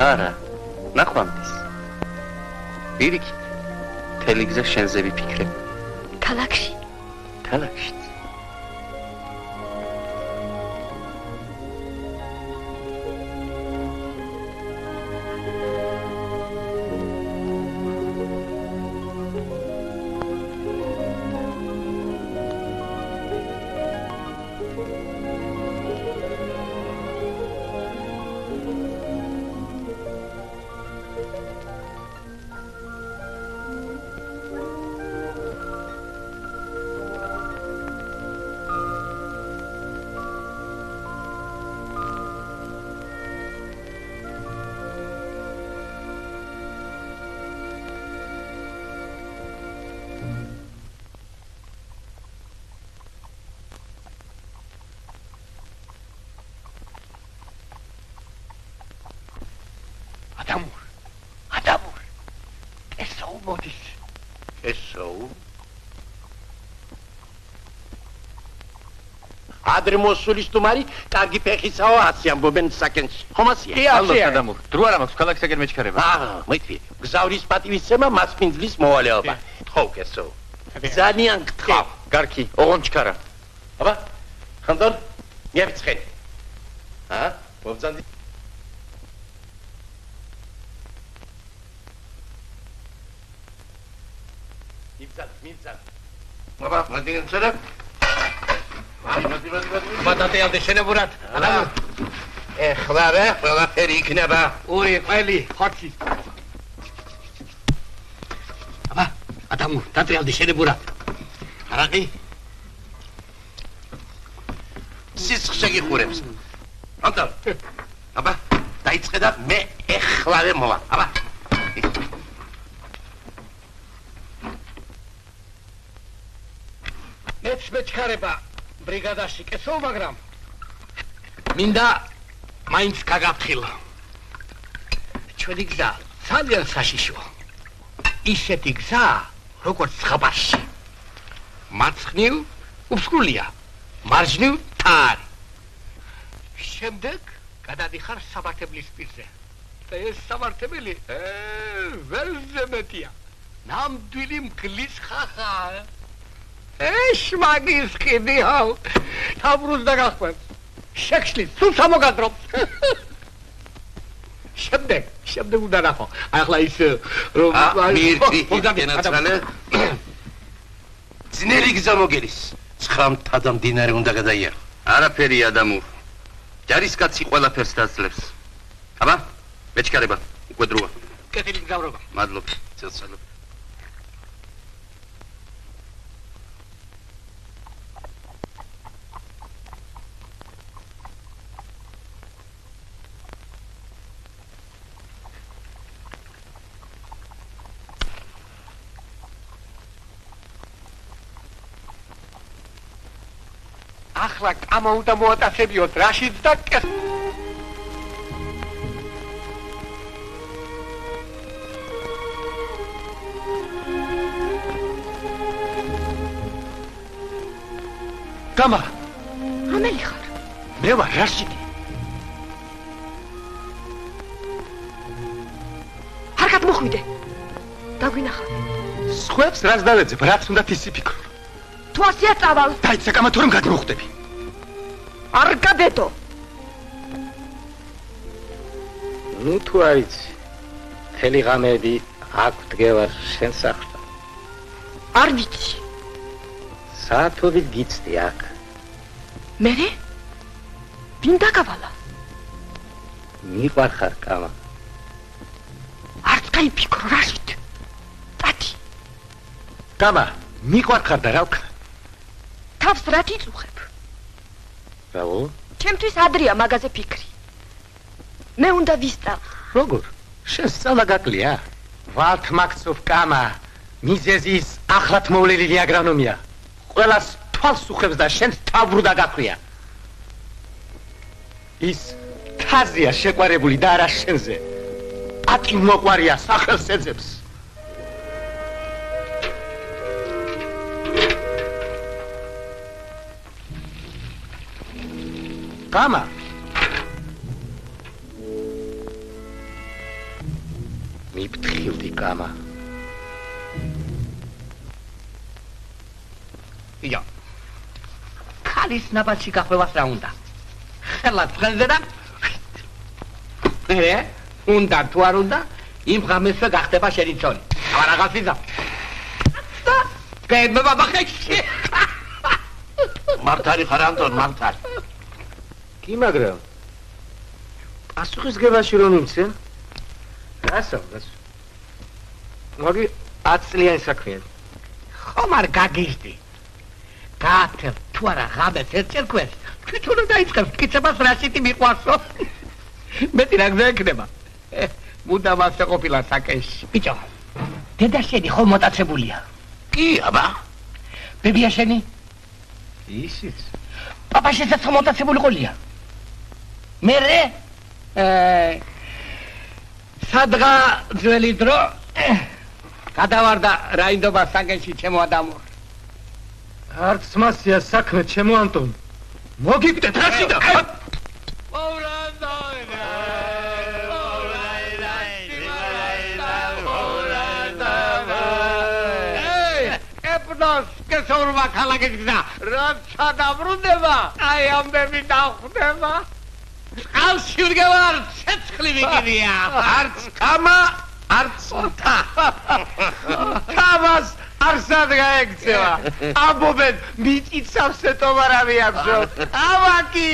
არა ნახვამდის პირიქით მთელი გზა შენზე ვიფიქრებ ქალაქში ქალაქში ესო მოდის. ესო. ადრე მოსული სტუმარი, კარგი ფეხისაო, ასე ამბობენ საკენში. ხომასია. კი, ალბათ ადამო. დრო არ მაქვს, ქალაქისაკენ მეჩქარება. მოიწვი. გზავრის პატივისცემა მასპინძლის მოვალეობა. თხოვ ესო. ძალიან გთხოვ. გარქი, ოღონდ ჩქარა. აბა, ხანდონ, მიეწყენ. მოვძანდი. მივძან. აბა, მოდიენცერა. მადათეალდე შენებურად. ანუ ეხლა რა, ყველაფერი იქნება. ორი ყველი, ხორცი. აბა, ადამო, დათეალდე შენებურად. არაყი? სისხლში გიხურებს. ანდარ. აბა, დაიწყე და მე ეხლავე მოვა. აბა. მეჩქარება ბრიგადაში კესო, მაგრამ მინდა მაინც გაგაფრთხილო. ჩვენი გზა ძალიან საშიშოა. ისეთი გზა, როგორც ხაბარში. მარცხნივ უსკულია, მარჯვნივ თარი. შემდეგ გადადიხარ საბართებლის პირზე. და ეს საბართებელი ველზე მეტია. ნამდვილი მგლის ხახა. შმაგის ხიდიაო, თაბრუს დაგახმართ. შექსლის, სულ სამოგადრობს. შემდეგ უნდა ნახო. ახლა ის რომ მირთი, გენაცვალე. ძნელი გზა მოგერის. ცხამთა და მდინარე უნდა გადაიარო. არაფერი ადამო. ჯარისკაცი ყველაფერს დაძლევს. აბა, მეჩქარება, უკვე დროა. კეთილი მგზავრობა. მადლობა, წელსალობა. ახლა კამა უნდა მოატაცებიოთ რაშიც და კამა რომელი ხარ? მე ვარ რაშიდი. არ გადმოხვიდე. დაგვინახავ. სხვებს რას დავეძებ, რაც უნდა ისე ფიქრო. თუ ასეა წავალ. დაიცა კამა თუ რომ გადმოხვდები. არ გადედო. ნუ თუ არიცი. მთელი ღამეები აქ ვდგევარ შენ სახლთან. არ ვიცი. საათობით გიცდი აქ. მერე? ვინ დაგავალა? მიყვარხარ კამა. არც გაიფიქრო რაშით. წადი. კამა, მიყვარხარ და რა ვქნა? თავს რა თიწუხებ? რავო? ჩემთვის ადრეა მაგაზე ფიქრი. მე უნდა ვისწავლ. როგორ? შენ სწავლა გაკლია? ვალთ მაგცოვ კამა. მიზეზის ახლად მოვლენილი აგრონომია. ყველას თვალს უხებს და შენ თავბრუდა გაქვია. ის თაზია შეყვარებული და არა შენზე. პატი მოყვარია სახელს ეძებს. კამა. მიფრთხილდი კამა. ია. ქალის ნაბაჩი გახვევას რა უნდა? ხელად ბრენზე და უნდა თუ არ უნდა იმ ღამესვე გახდება შენი ცოლი. აბა რაღაც იზა. და გეუბნება ბახეში. მართალი ხარ ანტონ, მართალი. კი მაგრამ პასუხისგებაში რომ იმცე? რასო? მოგი 10 წლიანი საქმეა. ხომ არ გაგიჟდი. გაათებ თუ არა ღამეს ერთჯერ კვეს. თვითონ დაიწყებს მტკიცებას რასიტი მიყვარსო. მეტი რა გზა ექნება. მუდამ ასე ყოფილა საკენში. ბიჭო, დედა შენი ხომ მოტაცებულია? კი, აბა. ბებია შენი? ისიც. პაპა შესაც ხომ მოტაცებული ყოლია? მერე? სადღა ძველი დრო გადავარდა რაინდობა საგენში ჩემო ადამო. არც მასია საქმე ჩემო ანტონ. მოგიკვდეთ რაში და კესორმა ქალაქის გზა რაცა დაბრუნდება აი ამბები დახვდება წყალში ვდგევარ ცეცხლი ვიგინია არც კამა არც მთა თამას არსად გაექცევა ამბობენ მიწიცავს ეტომარავი აქვსო ავაკი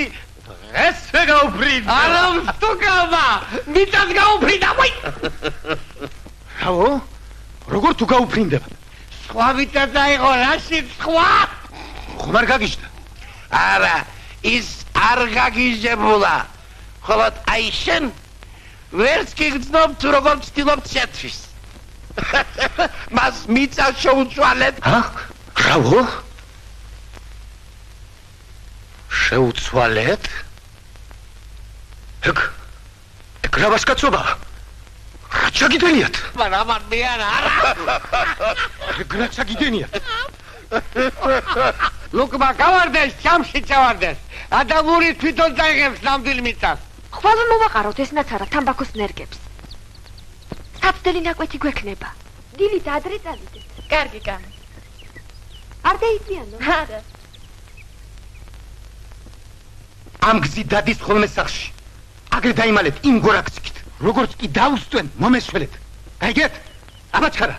ესე გაუფრინდა არამ სტუკალმა მიწას გაუფრინდა ვაი რავო როგორ თუ გაუფრინდება სხვა მიწა დაიღო რაში სხვა ხომ არ გაგიჟდა არა ის არ გაგიჟებულა ხოლო აი შენ ვერც გიგრძნობ თუ როგორ ვცდილობ შეთვის მას მიწა შეუცვალეთ რავო შეუცვალეთ ეგ რა ვასკაცობა რა ჩაგიდენიათ მაგრამ მე არა ეგ რა ჩაგიდენიათ ლუკმა გავარდეს ჩამში წავარდეს ადამური თვითონ დაიღებს ნამდვილ მიწას ხვალ მოვაყაროთ ეს ნაცარა თამბაქოს ნერგებს საცდელი ნაკვეთი გვექნება დილით ადრე წავიდეთ კარგი კამი არ დაიწიანო არა ამ გზით დადის ხოლმე სახში აგრე დაიმალეთ იმ გორაკცით როგორც კი დაუსტვენ მომესველეთ გაიგეთ აბაჩხარა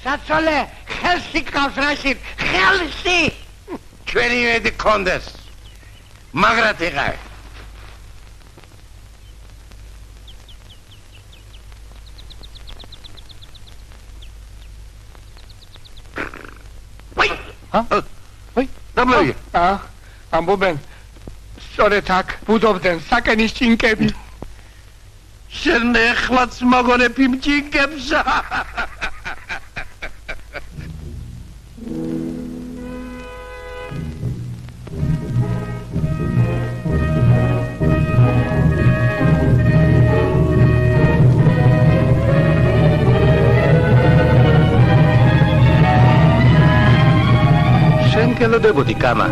საცოლე ხელში გყავს რაში ხელში ჩვენი მედი კონდეს მაგრად იყავ ვაი დამლევი ამბობენ სწორედ აქ ბუდობდნენ საკენის ჭინკები შენ ეხლაც მაგონებ იმ ჭინკებს გელოდებოდი კამა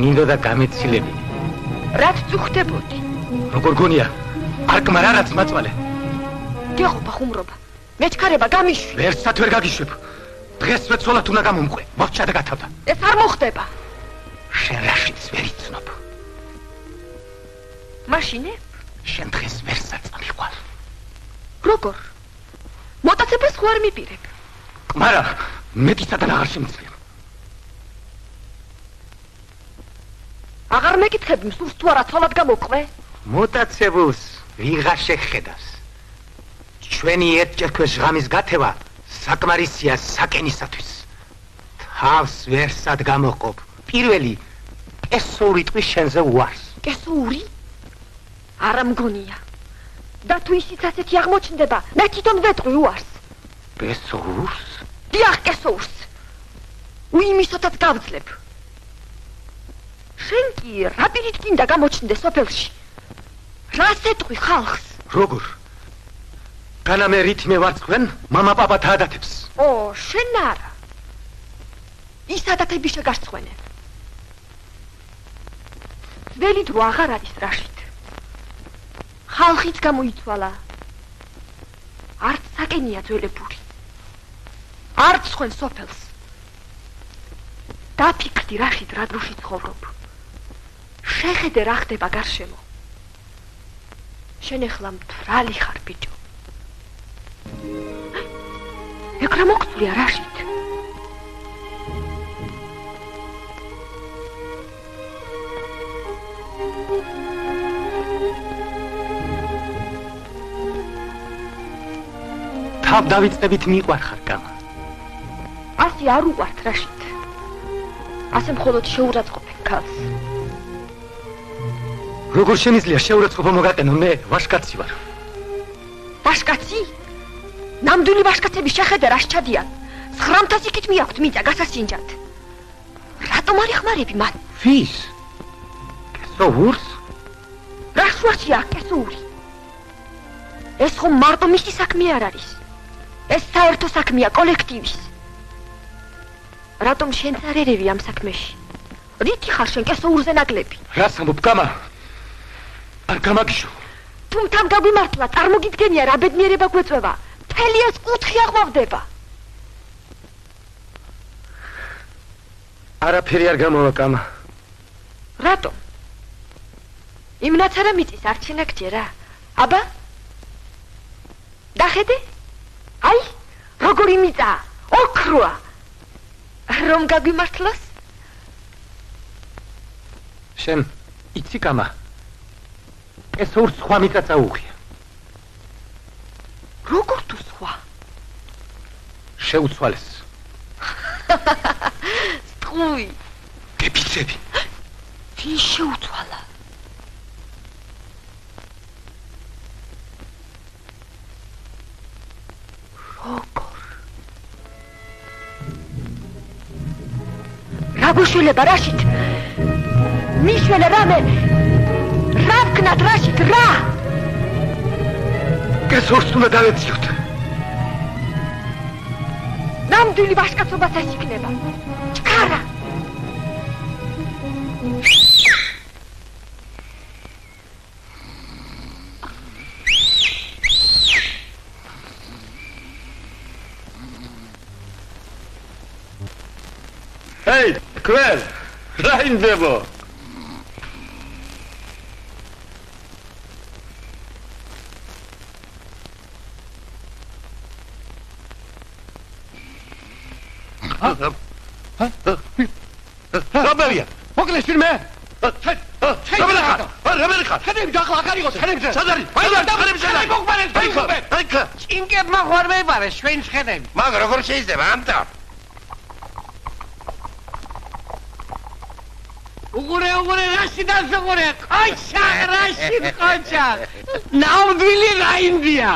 მინდოდა გამეცილები რაც წუხდებოდი როგორ გონია არკმარ არაც მაწვალე გეღობა ხუმრობა მეჩქარება გამიშვი ვერცად ვერ გაგიშვებ დღესვე ცოლად უნდა გამომყვე მოვჭა და გათავდა ეს არ მოხდება შენ რაშიც ვერ იცნობ მაშინე შენ დღეს ვერსად წამიხვალ როგორ მოტაცებას ხო არ მიპირებ კმარა მეტისად აღარ შემიძლია აღარ მეკითხები მსურს თუ არა ცოლად გამოყვე მოტაცებულს ვიღარ შეხედავს ჩვენი ერთჯერქვე ჟღამის გათევა საკმარისია საკენისათვის თავს ვერსად გამოყოფ პირველი კესური ტყვის შენზე უარს კესური არა მგონია და თუ ისიც ასეთი აღმოჩნდება მე თვითონ ვეტყვი უარს კესურს დიახ კესურს უიმისოთაც გავძლებ შენ კი რა პირით გინდა გამოჩნდეს სოფელში რას ეტყვი ხალხს როგორ განა მე რითმე ვარცხვენ მამა პაპა დაადათებს ო შენ არა ის ადათები შეგარცხვენენ ძველი დრო აღარ არის რაშით ხალხიც გამოიცვალა არც საკენია ძველებური არც ხვენ სოფელს დაფიქრდი რაშით რა დროში ცხოვრობ შეხედე რა ხდება გარშემო შენ ეხლა მთვრალი ხარ ბიჭო ეგ რა მოგწვია რაშით თავ დავიწყებით მიყვარხარ გამა ასე არ უყვართ რაშით ასე მხოლოდ შეურაცხყოფენ ქალს როგორ შემიძლია შეურაცხყოფა მოგაყენო მე ვაშკაცი ვარ ვაშკაცი ნამდვილი ვაშკაცები შეხედე რა შეჩადიან 900 იქით მიაქვთ მიწა გასასინჯად რატომ არ იხმარები მან ვის კესოურს რა შუაშია კესური ეს ხომ მარტო მისი საქმე არ არის ეს საერთო საქმეა კოლექტივის. რატომ შენც არ ერევი ამ საქმეში? რითი ხარ შენ კესოურზე ნაკლები? რას ამბობ, გამა? არ გამაგიშო. თუ თან გაგვიმართლა, წარმოგიდგენია რა ბედნიერება გვეწევა. მთელი ეს კუთხე აღვავდება. არაფერი არ გამოვა, გამა. რატომ? იმნაც არა მიწის არ ჩინაგჯერა. აბა? დახედე? აი, როგორი მიწა, ოქროა. რომ გაგვიმართლოს? შენ იცი, გამა? ეს ორ სხვა მიწა წაუღია. როგორ თუ სხვა? შეუცვალეს. სტყუი. გეფიცები. ვინ შეუცვალა? როგორ? რა გუშულება რაშით? მიშველა რამე? რა ვქნათ რაშით რა? გესურს უნდა დავეციოთ. ნამდვილი ვაჟკაცობაც ეს იქნება. ჩქარა. ჰეი, ქვენ, რა ინდებო? რაბერია, მოკლეს ვინმე? რაბერი ხარ? ხანები დახლა აქ არისო, ხანები სად არის? ხანები სად არის? აიქა. ჭინკებმა ხوار მეიბარე ჩვენ შეხები. მაგრამ როგორ შეიძლება ამთა? უგურე რაში დასუგურე? ყოჩა რაში ყოჩა. ნამდვილი რაინდია.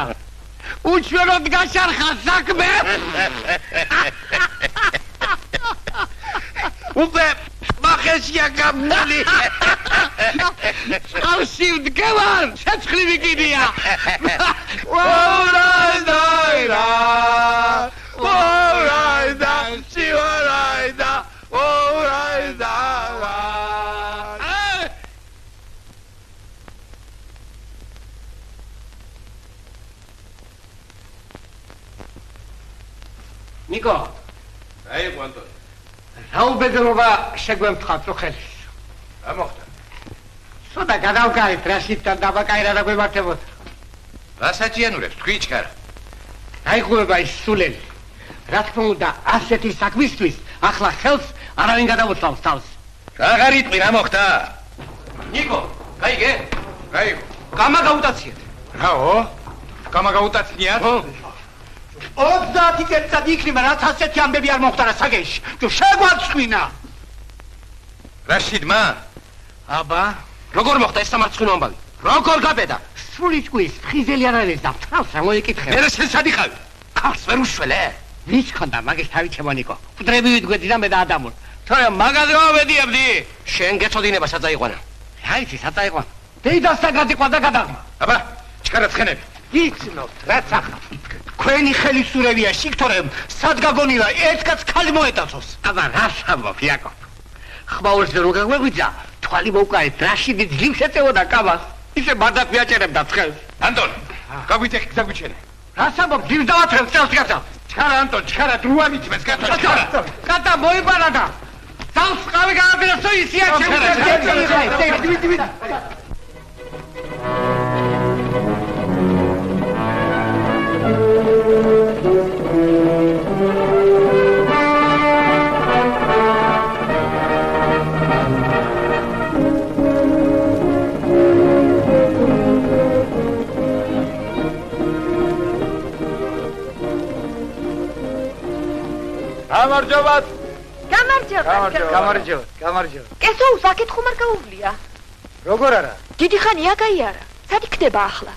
უჩვენოდ გაშარხა საქმე. უკვე მახესია გამნელი. წყალში ვდგევარ, შეცხლივი კიდია. ნიკო, აი ყვანტო. რა უბედურობა შეგვემთხათ რო ხელის? რა მოხდა? სოდა გადავკარეთ რაშიდთან დაბაკაირა და გვემართებოდა. რა საჭიანურებს თქვი ჩქარა? აიღურება ის სულელი. რა თქმა უნდა, ასეთი საქმისთვის ახლა ხელს არავინ გადავუცავს თავს. აღარ იტყვი რა მოხდა? ნიკო, გაიგე? გაიგო. გამა გაუტაციეთ. რაო? გამა გაუტაცნიათ? 30 წელიწადი იქნება რაც ასეთი ამბები არ მოხდა რა საგენში. თუ შეგვაცვლინა. რაშიდმა? აბა, როგორ მოხდა ეს სამარცხინო ამბავი? როგორ გაბედა? სული ჭკვის ხიზელი არ არის და თავს რა მოიკითხე. მე შენ სად იყავი? ქარს ვერ უშველე? ვის ხონდა მაგის თავი ჩემონიკო. ფუძრები ვიდგედი და მე და ადამურ. თორემ მაგაზე გავედიებდი. შენ გეწოდინება სად წაიყვანა? რა იცი სად წაიყვანა? დეიდასთან გადიყვა და გადაღმა. აბა, ჩქარა ცხენები. იცნობთ რაც ახლა. ქვენი ხელისურევია შიქთორემ სად გაგონილა ერთ კაც ხალი მოეტაცოს. აბა რას ამბობ იაკობ? ხმაურს რო გაგვეგვიძა თვალი მოვკარეთ რაშიდი ძლივს ეწევოდა კაბას. ისე ბარდაკ ვიაჭერებდა ცხელს. ანტონ, გაგვიწე გზა გვიჩენე. რას ამბობ ძლივს დავათრევ წელს გაცა. ჩქარა ანტონ, ჩქარა დრუანით მეც გაწვა ჩქარა. კატა მოიბარა და თავს ყავი გააბერესო ისია ჩემს. გამარჯობათ. გამარჯობა. კესოუს აქეთ ხომ არ გაუვლია? როგორ არა? დიდი ხანია გაიარა. სად იქნება ახლა?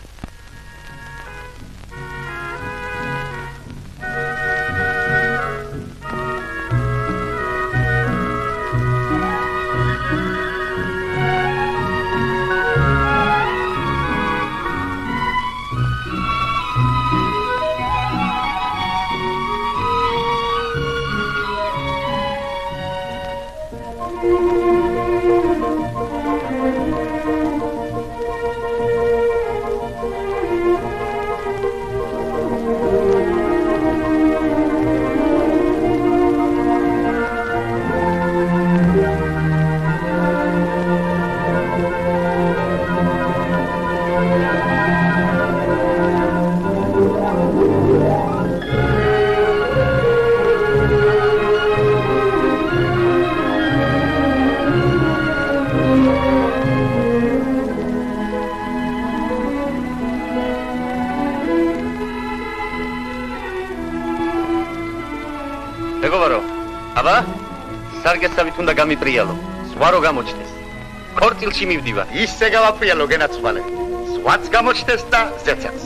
სარგესავით უნდა გამიტრიალო, სხვა რო გამოჩნდეს. ქორწილში მივდივარ. ისე გავაფრიალო გენაცვალე. სხვაც გამოჩნდეს და ზეცაც.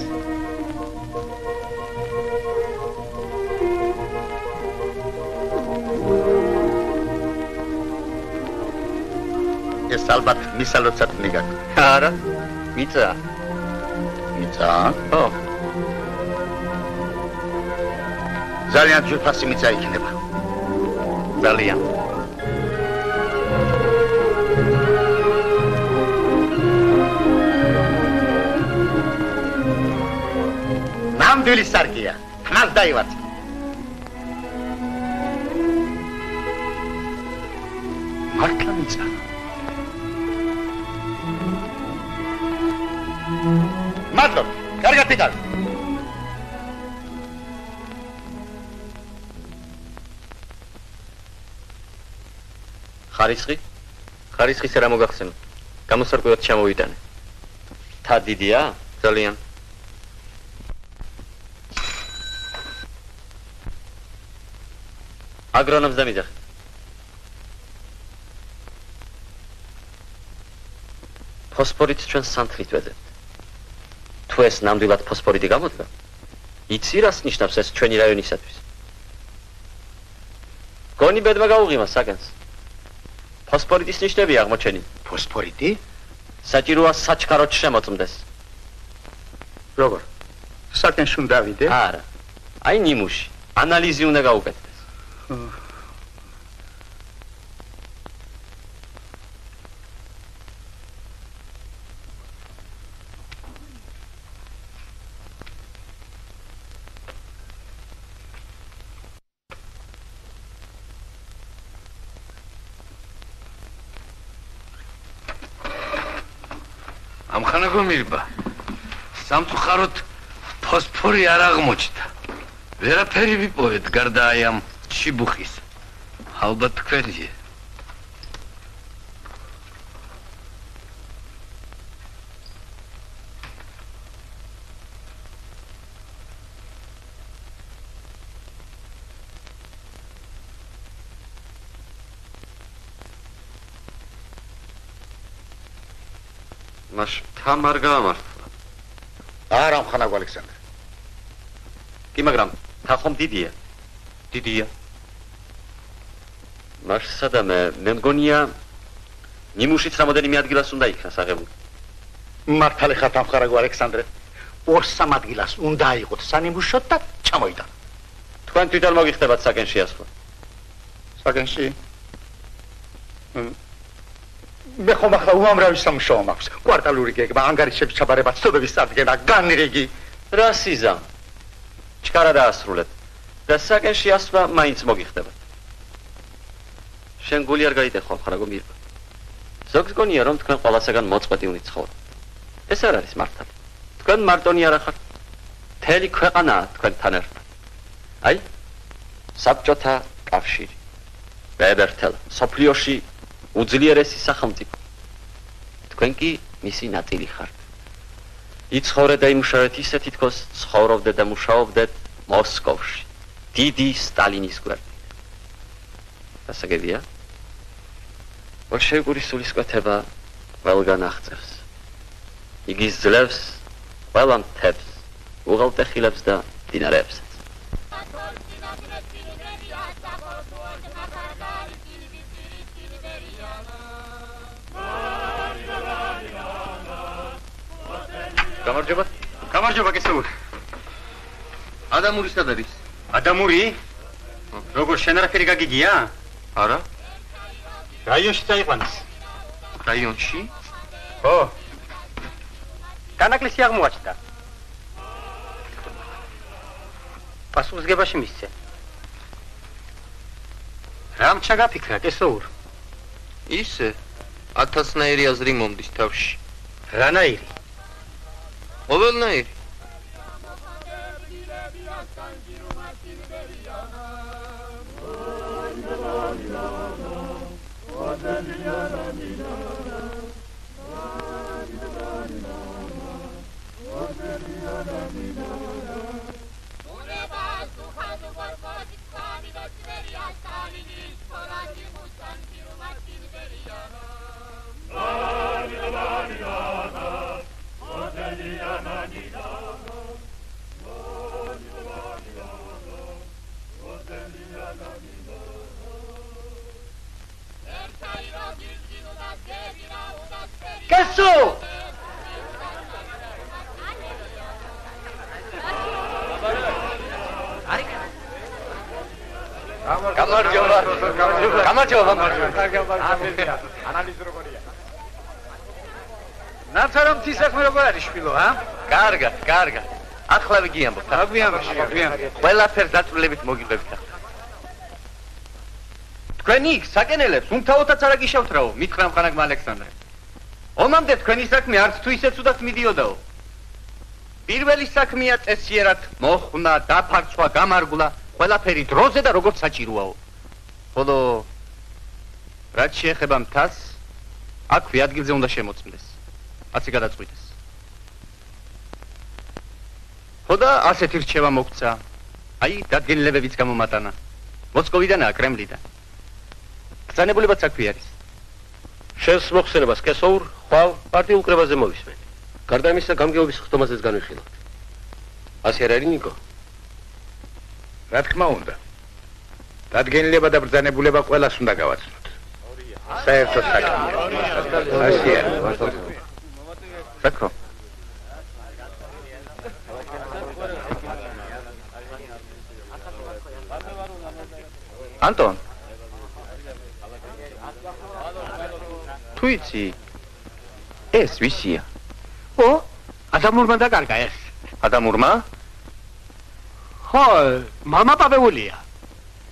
ეს ალბათ მისალოცად მიგაკ. არა, მიწა. მიწა? ხო. ძალიან ჯგუფასი მიწა იქნება. ძალიან. ნამდვილი სარგია. ხმას დაივარც. მართლა მიწა. მადლობ. კარგად იკარ. ხარისხი? ხარისხის რა მოგახსენო? გამოსარკვევად ჩამოვიტანე. თა დიდია? ძალიან. აგრონომს დამიძახე. ფოსფორით ჩვენ სანთლით ვეძებთ. თუ ეს ნამდვილად ფოსფორიტი გამოდგა, იცი რას ნიშნავს ეს ჩვენი რაიონისათვის? გონი ბედმა გაუღიმა საგანს. ფოსფორიტის ნიშნებია აღმოჩენილი. ფოსფორიტი? საჭიროა საჩქაროდ შემოწმდეს. როგორ? საკენში უნდა დავიდე? არა. აი ნიმუში. ანალიზი უნდა გაუკეთდეს. ამხანა გომირბა სამწუხაროდ ფოსფორი არ აღმოჩნდა. ვერაფერი ვიპოვეთ გარდა აი ამ ჩიბუხის. ალბათ თქვენია. მას თან არ გაამართლა. არა მხანაგ ალექსანდრე. კი, მაგრამ თან ხომ დიდია. დიდია. მას სადამე მე მგონია ნიმუშიც რამოდენიმე ადგილას უნდა იქნას აღებული. მართალი ხარ თან მხანაგ ალექსანდრე. 2-3 ადგილას უნდა იყოთ სანიმუშოდ და ჩამოიტან. თქვენ თვითონ მოგიხდებათ საკენში ასვლა. საკენში? მე ხომ ახლა უამრავი სამუშაო მაქვს. კვარტალური გეგმა, ანგარიშების ჩაბარება, ცნობების წარდგენა, განრიგი. რა სიზა? ჩქარა დაასრულეთ. და საკენში ასვლა მაინც მოგიხდებათ. შენ გული არ გაიტეხვა მხარაგო მირბა. ზოგს გონია რომ თქვენ ყველასაგან მოწყვეტი უნდა ცხოვრო. ეს არ არის მართალი. თქვენ მარტონი არ ახართ. მთელი ქვეყანაა თქვენთან ერთად. აი, საბჭოთა კავშირი. ბებერთელ, სოფლიოში უძლიერესი სახელმწიფო. თქვენ კი მისი ნაწილი ხართ. იცხოვრეთ და იმუშავეთ ისე თითქოს ცხოვრობდეთ და მუშაობდეთ მოსკოვში. დიდი სტალინის გვერდით. დასაგებია? ბოლშევიკური სულისკვეთება ყველგან აღწევს. იგი ძლევს ყველა მთებს, უღელტეხილებს და მდინარეებსაც. გამარჯობა. გამარჯობა გესაუბრე. ადამური სად არის? ადამური? როგორ შენ არაფერი გაგიგია? არა. რაიონში წაიყვანეს. რაიონში? ხო. განაკლისი აღმოაჩნდა. პასუხისგებაში მისცე. რამ ჩაგაფიქრა, კესოურ? ისე 1000-ნაირი აზრი მომდის თავში. რანაირი? ყოველნაირი. კესო! გამარჯობა. გამარჯობა. ანალიზი როგორია? ნაცარამ თი საქმე როგორ არის შვილო, ა? კარგად. ახლა ვიგიამბობ. აგვიანო. ყველაფერს დაწვრილებით მოგიყვებით ახლა. თქვენი იქ საკენელებს უმთავრობაც არ აგიშავთ რაო, მითხრა მხანაგმა ალექსანდრე. ომამდე თქვენი საქმე არც თუ ისე ცუდად მიდიოდაო. პირველი საქმეა წესიერად მოხვნა, დაფარცვა, გამარგვლა, ყველაფერი დროზე და როგორც საჭიროაო. ხოლო რაც შეეხება მთას, აქვე ადგილზე უნდა შემოწმდეს. ასე გადაწყვიტეს. ხოდა ასეთი რჩევა მოგცა. აი, დადგენილებებიც გამომატანა. მოსკოვიდანაა, კრემლიდან. ბრძანებულებაც აქვე არის. შენს მოხსენებას კესოურ, ხვალ პარტიულ კრებაზე მოვისმენ. გარდა იმისა, გამგეობის ხდომაზეც განვიხილავთ. ასე არ არის, ნიკო? რა თქმა უნდა. დადგენილება და ბრძანებულება ყველას უნდა გავაცნოთ. საერთო საქმეა. ასია. საკო. ანტონ. თუ იცი ეს ვისია? ო, ადამურმა დაკარგა ეს. ადამურმა? ხო, მამა პაპეულია.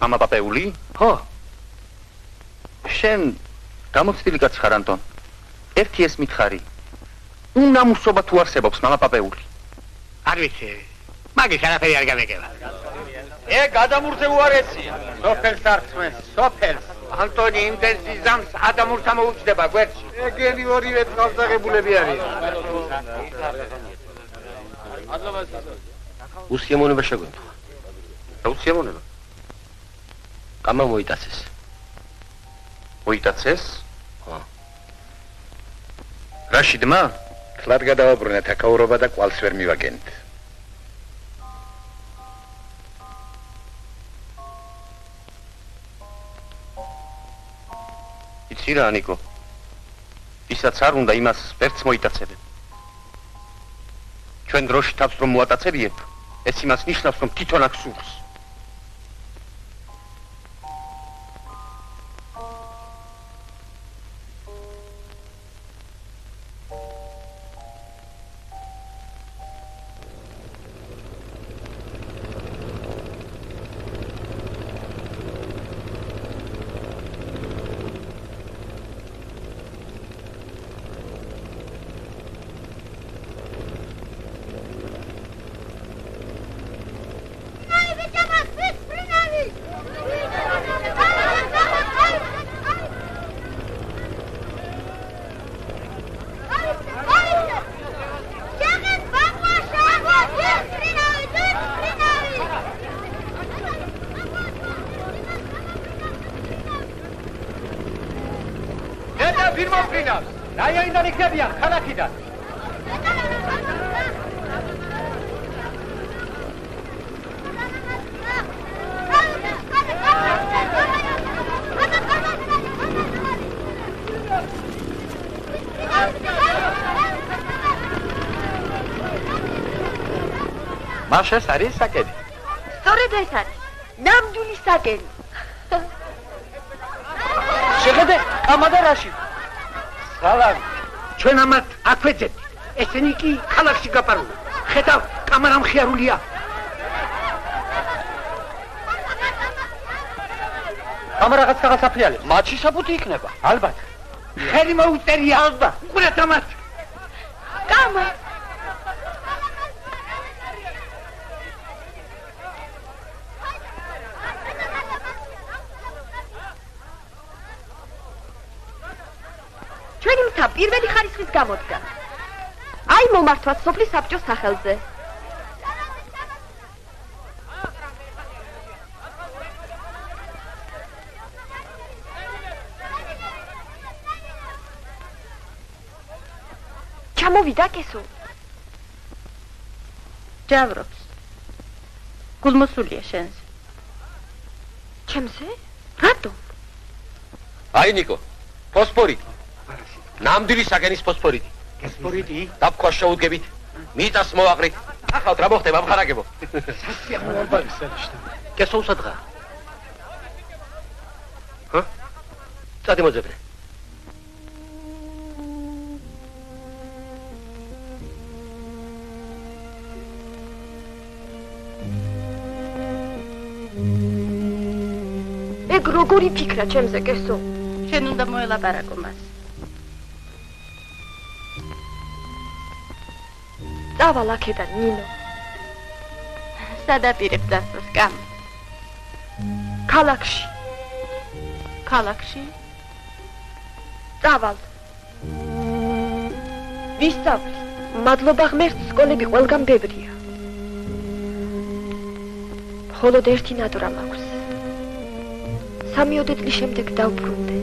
მამა პაპეული? ხო. შენ გამოცდილი კაც ხარ ანტონ. ერთი ეს მითხარი. უნამუსობა თუ არსებობს მამა პაპეული? არ ვიცი. მაგის არაფერი არ გამეკება. ეგ ადამურზე უარესია. სოფელს არწმეს, სოფელს. ანტონი იმდენს იზამს ადამურს ამოუჩდება გვერდში. ეგენი ორივე წავსაღებულები არის. უსიამოვნება შეგვეთქვა. რა უსიამოვნება? გამა მოიტაცეს. მოიტაცეს? ხო. რაში დმა? თლად გადავაბრუნეთ აკაურობა და კვალს ვერ მივაგენთ. იცი რა, ნიკო? ისაც არ უნდა იმას ვერც მოიტაცებენ. ჩვენ დროში თავს რომ მოატაცებიეთ, ეს იმას ნიშნავს, რომ თვითონ აქ სურს. რაიონიდან იქნებიან, ქალაქიდან. მაშას არის საკენი. სწორედ ეს არის. ნამდვილი საკენი. შეხედე კამადა რაში? სალამ. ჩვენ ამათ აქვეძებთ. ესენი კი ქალაქში გაპარული. ხედავ, კამარა მხიარულია. კამარა რაღაც გასაფრიალებს. მათში საფუთი იქნება. ალბათ. ხელი მოუწერია ალბა. ყურეთ ამათ. კამა. ჩვენი მთა პირველი ხარისხის გამოდგა. აი მომართვაც სოფლის საბჭოს სახელზე. ჩამოვიდა კესო. ჯავრობს. გულმოსულია შენზე. ჩემზე? რატომ? აი ნიკო, ფოსფორიტი. ნამდვილი საგენის ფოსფორიტი. ფოსფორიტი? დაფქვა შეუდგებით. მიწას მოვაყრით. ახალთ რა მოხდება მხარაგებო. კესო უსადღა. ჰა? წადი მოძებნე. ეგ როგორი ფიქრა ჩემზე კესო? შენ უნდა მოელაპარაკო მას. დავალ აქედან ნინო. სადაპირებს დასწროს კამ. ქალაქში. ქალაქში? დავალ. ვისწავლი. მადლობა ღმერთს, სკოლები ყველგან ბევრია. მხოლოდ ერთი ნადვრა მაქვს. 3 წლის შემდეგ დავბრუნდე.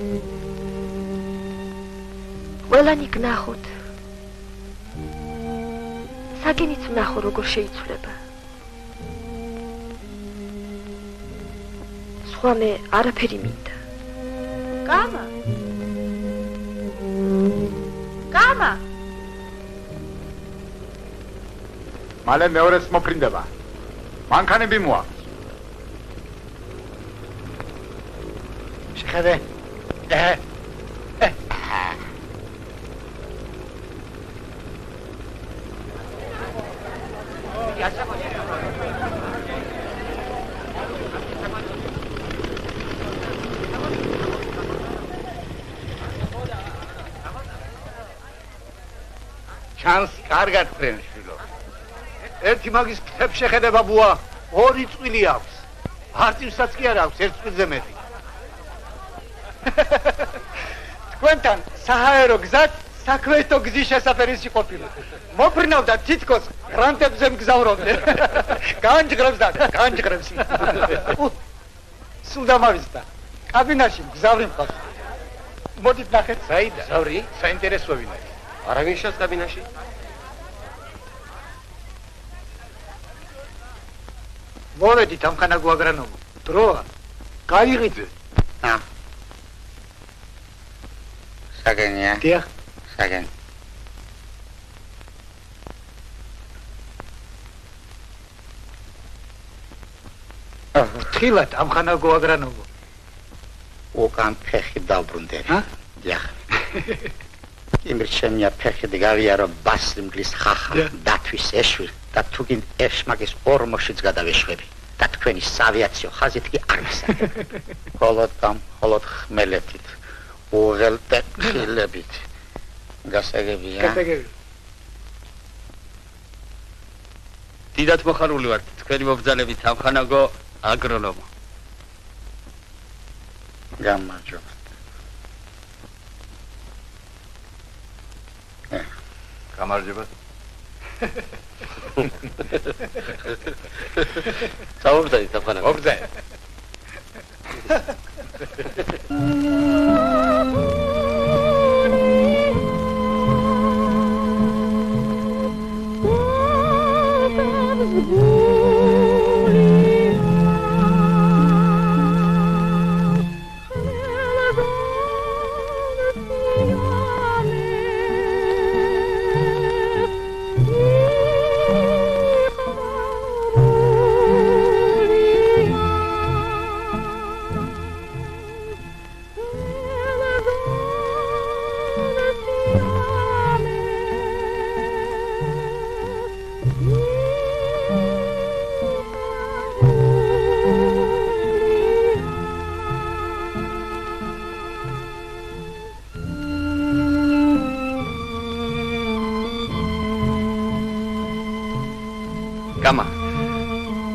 ყველანი გნახოთ. საგენიც ვნახო როგორ შეიცვლება. სხვა მე არაფერი მინდა. კამა. კამა. მალე მეორეც მოფრინდება. მანქანები მოაქვს. შეხედე. ჩანს კარგად ფრენ შვილო. ერთი მაგის ფრთებს შეხედება ბუა, 2 წვილი აქვს. არწივსაც კი არ აქვს, 1 წვილზე მეტი. თქვენთან საჰაერო გზად საქმეო გზის შესაფერისი ყოფილა. მოფრინავდა თითქოს გრანტებზე მგზავრობდნენ. განჯღრებს და განჯღრებს. სულ დამავიწყდა. კაბინაში მგზავრი მყავს. მოდით ნახეთ. საიდა? ზავრი, საინტერესო ვინაი. არავინ შენს კაბინაში? მოვედით ამხანა გვაგრანოვო. დროა. გაიღიდე. საგენია. დიახ. საგენ. ხილად ამხანა გვაგრანოვო. უკან ფეხი დავბრუნდე. ჰა? დიახ. იმერჩენია ფეხი დგავიარო ბასრიმგლის ხახა დათვის ეშვი და თუგინ ეშმაგის ორმოშიც გადავეშვები და თქვენი საავიაციო ხაზით კი არ მისცემ. ხოლოდ ხმელეთით უღელტე ხილებით გასაგებია. გასაგები. დიდად მოხარული ვართ თქვენი მობრძანებით ამხანაგო აგრონომო. გამარჯობა. გამარჯობა. საუბრძანით ამხანაგო. მობრძანეთ.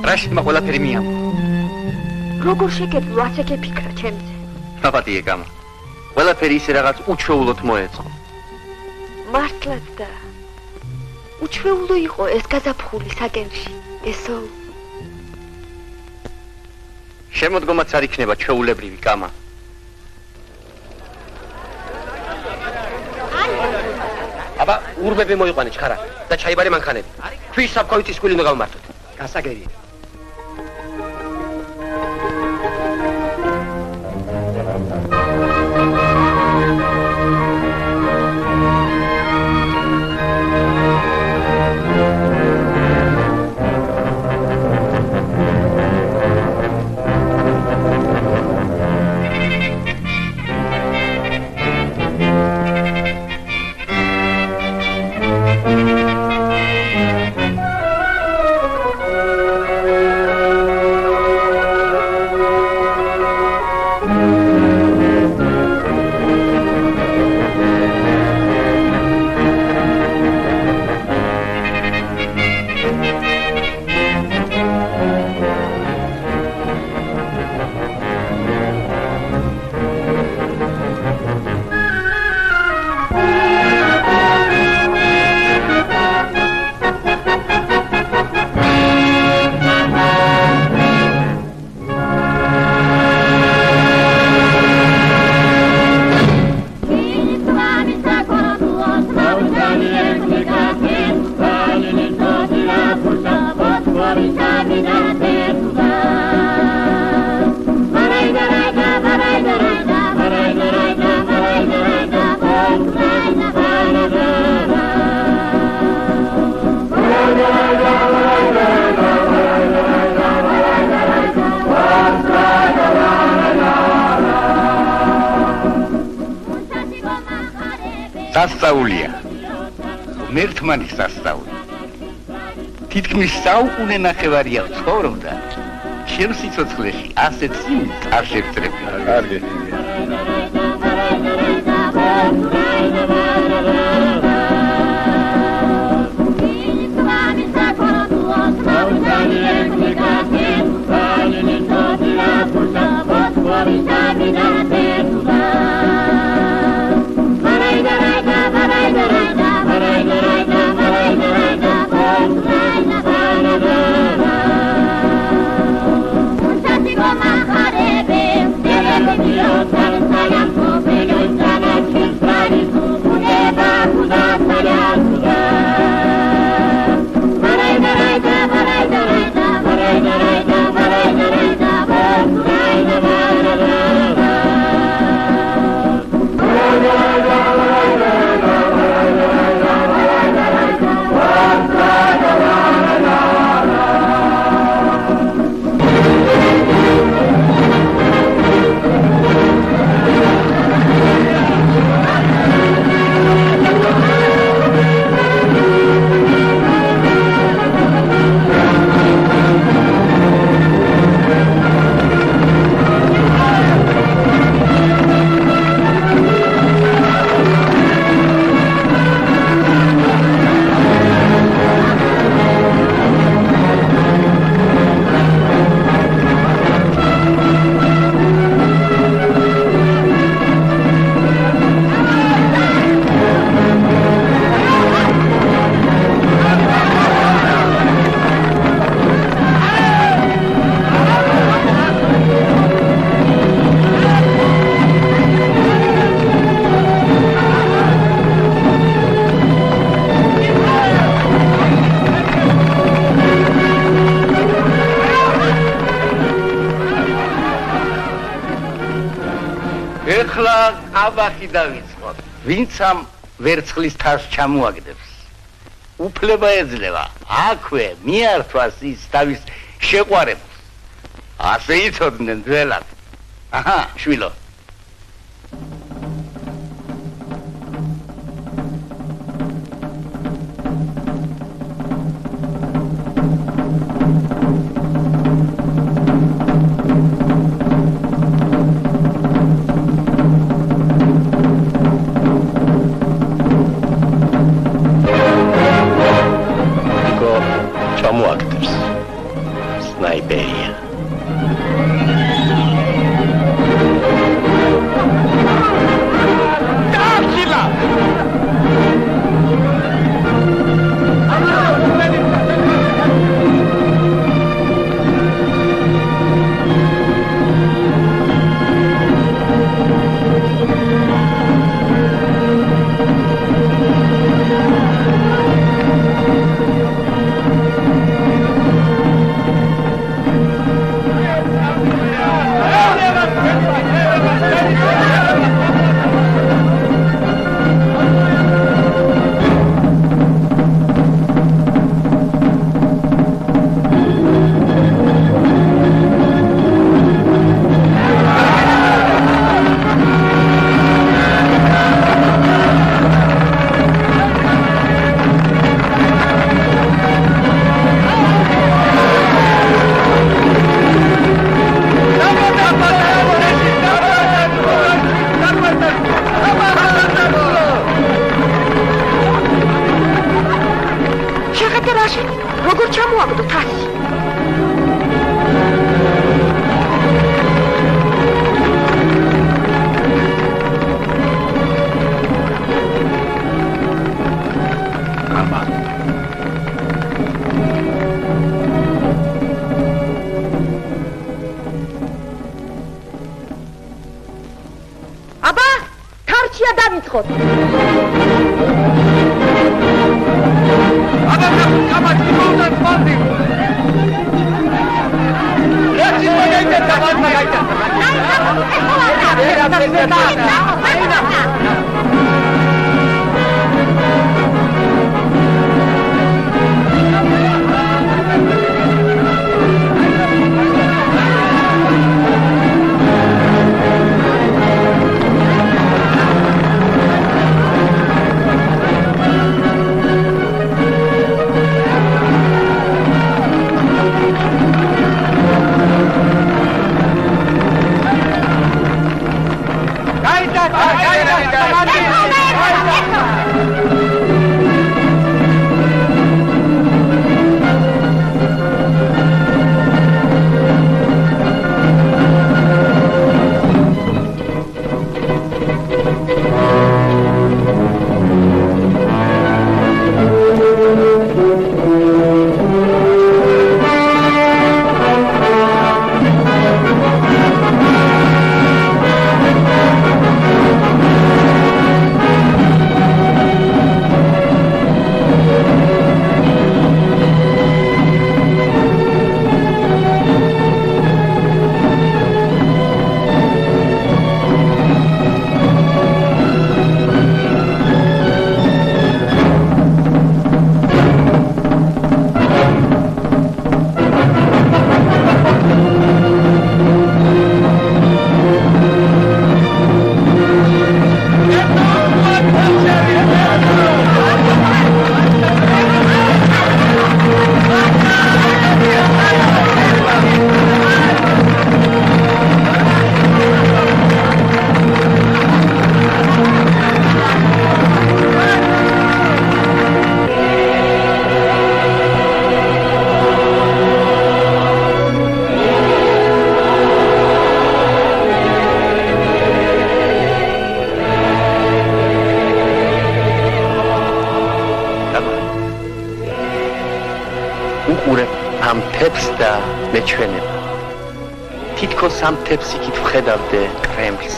რაშიდმა ყველაფერი მიამბო. როგორ შეგეძლო ასე გეფიქრა ჩემზე? აპატიე გამა. ყველაფერი ისე რაღაც უჩვეულოდ მოეწყო. მართლაც და უჩვეულო იყო ეს გაზაფხული საგენში. ესო შემოდგომაც არ იქნება ჩვეულებრივი გამა. აბა, ურბები მოიყვანე ჩხარა და ჩაიბარე მანქანები. თვის საფქოვითის კვილი უნდა გავმართოთ. გასაგებია. სასწაულია. მერთმანის სასწაული. თითქმის საუკუნე ნახევარია ცხოვრობდა. ჩემ სიცოცხლეში ასეთ სიმს არ შევწრებია. კარგი. აბახი დავიწყოთ. ვინც ამ ვერცხლის თავს ჩამოაგდებს, უფლება ეძლევა აქვე მიართვას ის თავის შეყვარებულს. ასე იცოდნენ ძველად. აჰა, შვილო. ხანშია დავიწყოთ. აბა კამათი მოვდა სპორტი. ერთი მაგაიტა თამარ მაგაიტა. ამ თეფს და მეჩვენება თითქოს ამ თეფს იქით ვხედავდე კრემლს